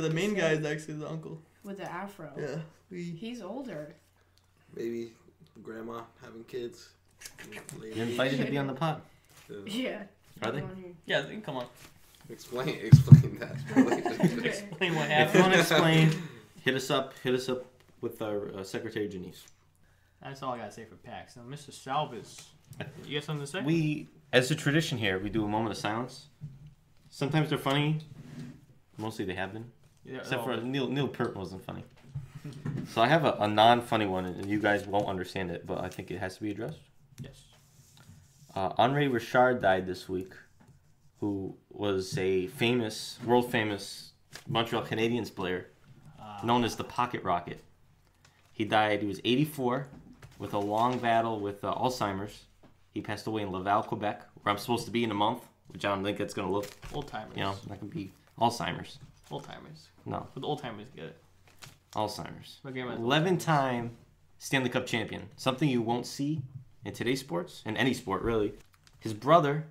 actually the uncle. with the afro. Yeah. He's older. Maybe grandma having kids. You're invited to be on the pod. Yeah. Are they? Yeah, come on. Explain that. Explain what If happened. you want to explain, hit us up with our Secretary Janice. That's all I gotta say for PAX. Now, Mr. Salvis, you got something to say? We, as a tradition here, we do a moment of silence. Sometimes they're funny. Mostly they have been. Yeah, Except for oh, Neil Peart wasn't funny. So I have a non-funny one, and you guys won't understand it, but I think it has to be addressed. yes. Henri Richard died this week, who was a world famous Montreal Canadiens player, known as the Pocket Rocket. He died, he was 84, with a long battle with Alzheimer's. He passed away in Laval, Quebec, where I'm supposed to be in a month, which I don't think that's going to look, Old timers. that can be Alzheimer's. Old timers. No, But the old timers get it. Alzheimer's. My grandma's 11-time Stanley Cup champion. Something you won't see in today's sports, in any sport really. His brother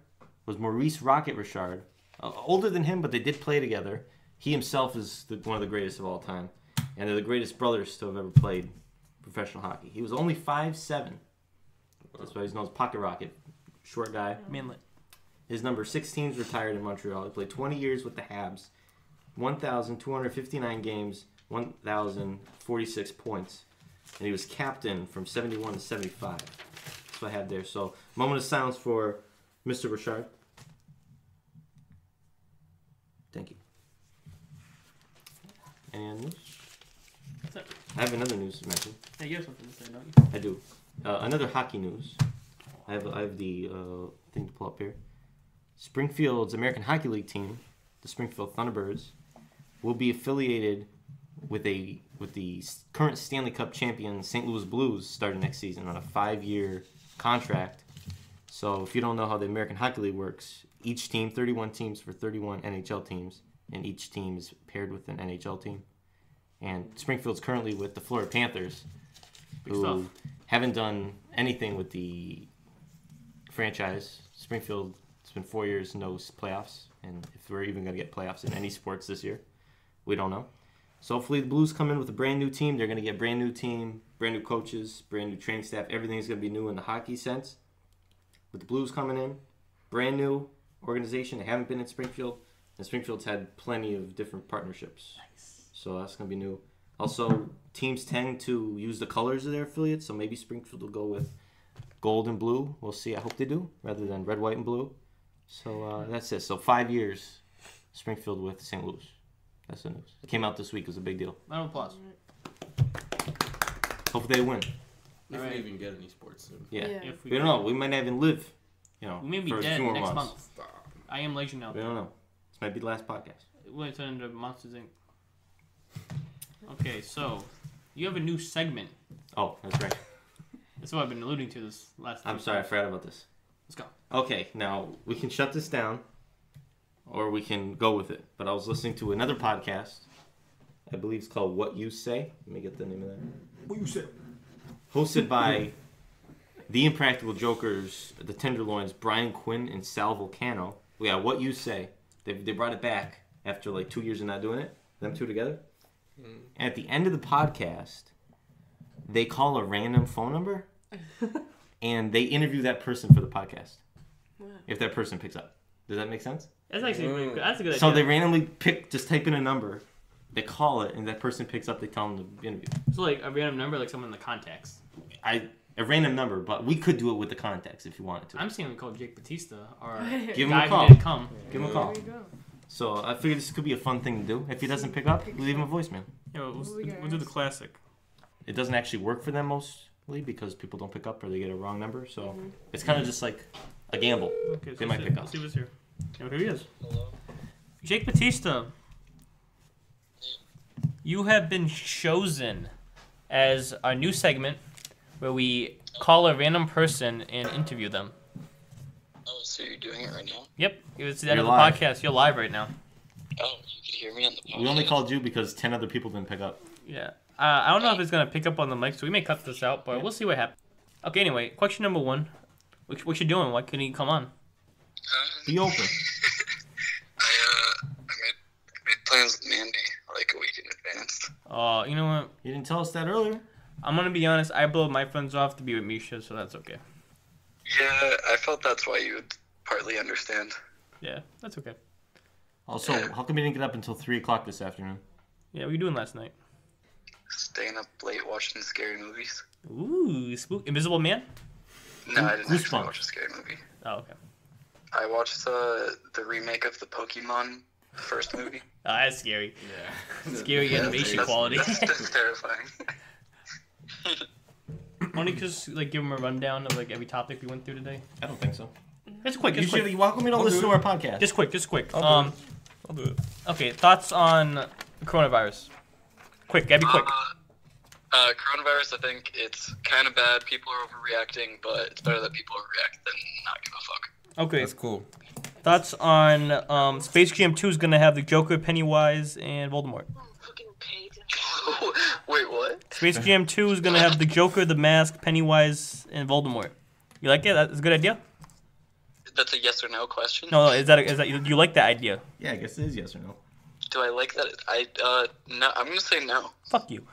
was Maurice Rocket Richard. Older than him, but they did play together. He himself is one of the greatest of all time. And they're the greatest brothers to have ever played professional hockey. He was only 5'7". That's why he's known as Pocket Rocket. Short guy. Manlet. His number 16 is retired in Montreal. He played 20 years with the Habs. 1,259 games, 1,046 points. And he was captain from 71 to 75. That's what I have there. So, moment of silence for Mr. Richard. Thank you. Any other news? That's it. I have another news to mention. Hey, you have something to say, don't you? I do. Another hockey news. I have the thing to pull up here. Springfield's American Hockey League team, the Springfield Thunderbirds, will be affiliated with the current Stanley Cup champion St. Louis Blues starting next season on a 5-year contract. So if you don't know how the American Hockey League works, each team, 31 teams for 31 NHL teams, and each team is paired with an NHL team. And Springfield's currently with the Florida Panthers, Big who stuff. haven't done anything with the franchise. Springfield, it's been 4 years, no playoffs. And if we're even going to get playoffs in any sports this year, we don't know. So hopefully the Blues come in with a brand new team. They're going to get brand new team, brand new coaches, brand new training staff. Everything's going to be new in the hockey sense. With the Blues coming in, brand new, organization. They haven't been in Springfield, and Springfield's had plenty of different partnerships. Nice. So that's gonna be new. Also, teams tend to use the colors of their affiliates, so maybe Springfield will go with gold and blue. We'll see. I hope they do, rather than red, white, and blue. So that's it. So 5 years, Springfield with St. Louis. That's the news. It came out this week. It was a big deal. Round of applause. Hopefully they win. If we even get any sports soon. Yeah. If We don't know. We might not even live, you know, We may be for a dead few more next months. month. I am letting you know. We don't know. This might be the last podcast. We'll turn into Monsters Inc. Okay, so you have a new segment. Oh, that's right. That's what I've been alluding to this last I'm week. sorry, I forgot about this. Let's go. Okay, now we can shut this down, or we can go with it. But I was listening to another podcast. I believe it's called What You Say. Let me get the name of that. What you say? Hosted by the Impractical Jokers, the Tenderloins, Brian Quinn and Sal Volcano. Yeah, What You Say. They brought it back after like 2 years of not doing it. Them two together. And at the end of the podcast, they call a random phone number, and they interview that person for the podcast. If that person picks up. Does that make sense? That's actually pretty good. That's a good idea. So they randomly just type in a number, they call it, and that person picks up, they tell them to interview. So like a random number, like someone in the contacts. A random number, but we could do it with the contacts if you wanted to. I'm seeing them call Jake Batista or Give him guy a call. who didn't come. Give him a call. There you go. So I figured this could be a fun thing to do. If he doesn't pick up, leave him a voicemail. Yeah, we'll do the classic. It doesn't actually work for them mostly because people don't pick up or they get a wrong number. So it's kind of just like a gamble. Okay, so They might pick up. Let's see what's here. Oh, here he is. Jake Batista. You have been chosen as our new segment where we call a random person and interview them. Oh, so you're doing it right now? Yep, it's the end You're of the live. podcast. You're live right now. Oh, you could hear me on the podcast. We only called you because 10 other people didn't pick up. Yeah. I don't know if it's going to pick up on the mic, so we may cut this out, but we'll see what happens. Okay, anyway, question number one. What you doing? Why couldn't you come on? Be open. I made plans with Mandy like a week in advance. You know what? You didn't tell us that earlier. I'm going to be honest. I blew my friends off to be with Misha, so that's okay. Yeah, I felt that's why you would partly understand. Yeah, that's okay. Also, how come you didn't get up until 3 o'clock this afternoon? Yeah, what were you doing last night? Staying up late watching scary movies. Ooh, spook. Invisible Man? No, I didn't actually Goosebumps. watch a scary movie. Oh, okay. I watched the remake of the Pokemon first movie. Oh, that's scary. Yeah. Scary animation quality. That's terrifying. Only because, like, give them a rundown of, like, every topic we went through today. I don't think so. Just quick, just quick. Why come we don't listen to our podcast? Just quick. I'll do it. Okay, thoughts on coronavirus? Quick, gotta be quick. Coronavirus, I think it's kind of bad. People are overreacting, but it's better that people overreact than not give a fuck. Okay, That's cool. thoughts on Space Jam 2 is gonna have the Joker, Pennywise, and Voldemort. Wait, what? Space Jam 2 is gonna have the Joker, the Mask, Pennywise, and Voldemort. You like it? That's a good idea? That's a yes or no question? No, is that you like that idea? Yeah, I guess it is yes or no. Do I like that? No, I'm gonna say no. Fuck you.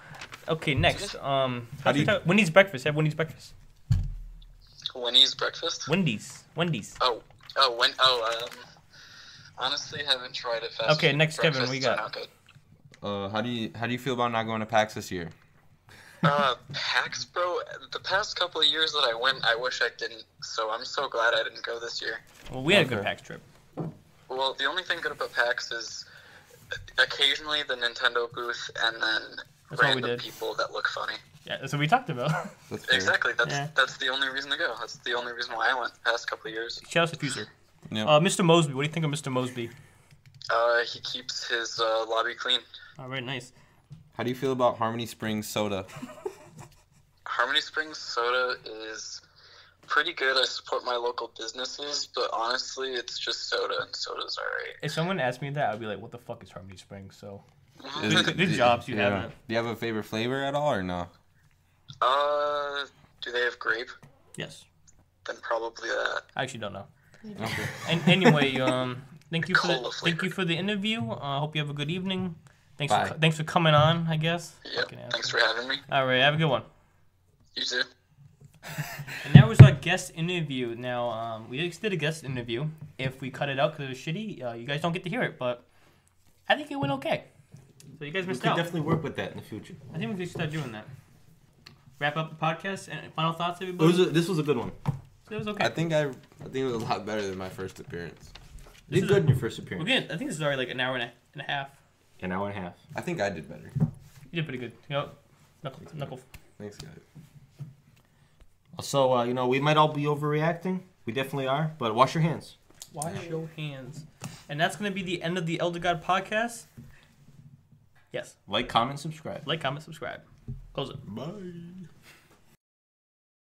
Okay, next. How do you- Wendy's breakfast. Have Wendy's breakfast. Wendy's breakfast? Wendy's. Honestly, haven't tried it fast. Okay, next, Kevin, what you got? Not good. How do you feel about not going to PAX this year? PAX, bro. The past couple of years that I went, I wish I didn't. So I'm so glad I didn't go this year. Well, we had a good Okay. PAX trip. Well, the only thing good about PAX is occasionally the Nintendo booth and then That's all we random did. people that look funny. Yeah, that's what we talked about. That's fair. Exactly. Yeah. That's the only reason to go. That's the only reason why I went the past couple of years. Shout out to Fuser. Yep. Mr. Mosby. What do you think of Mr. Mosby? He keeps his lobby clean. All right, nice. How do you feel about Harmony Springs soda? Harmony Springs soda is pretty good. I support my local businesses, but honestly, it's just soda, and soda's alright. If someone asked me that, I'd be like, "What the fuck is Harmony Springs?" So, Is- good jobs you yeah. have it. Do you have a favorite flavor at all or no? Do they have grape? Yes. Then probably that. I actually don't know. Okay. And anyway, thank you Cola for the interview. Hope you have a good evening. Bye. Thanks for coming on. I guess. Yep. Fucking asshole. Thanks for having me. All right, have a good one. You too. And that was our guest interview. Now, we just did a guest interview. If we cut it out because it was shitty, you guys don't get to hear it. But I think it went okay. So you guys We missed could out. definitely work with that in the future. I think we should start doing that. Wrap up the podcast and final thoughts, everybody. This was a good one. It was okay. I think it was a lot better than my first appearance. You did good in your first appearance. Again, I think this is already like an hour and a half. An hour and a half. I think I did better. You did pretty good. You know, knuckle. Thanks, guys. So, we might all be overreacting. We definitely are. But wash your hands. Wash your hands. And that's going to be the end of the Elder God podcast. Yes. Like, comment, subscribe. Like, comment, subscribe. Close it. Bye.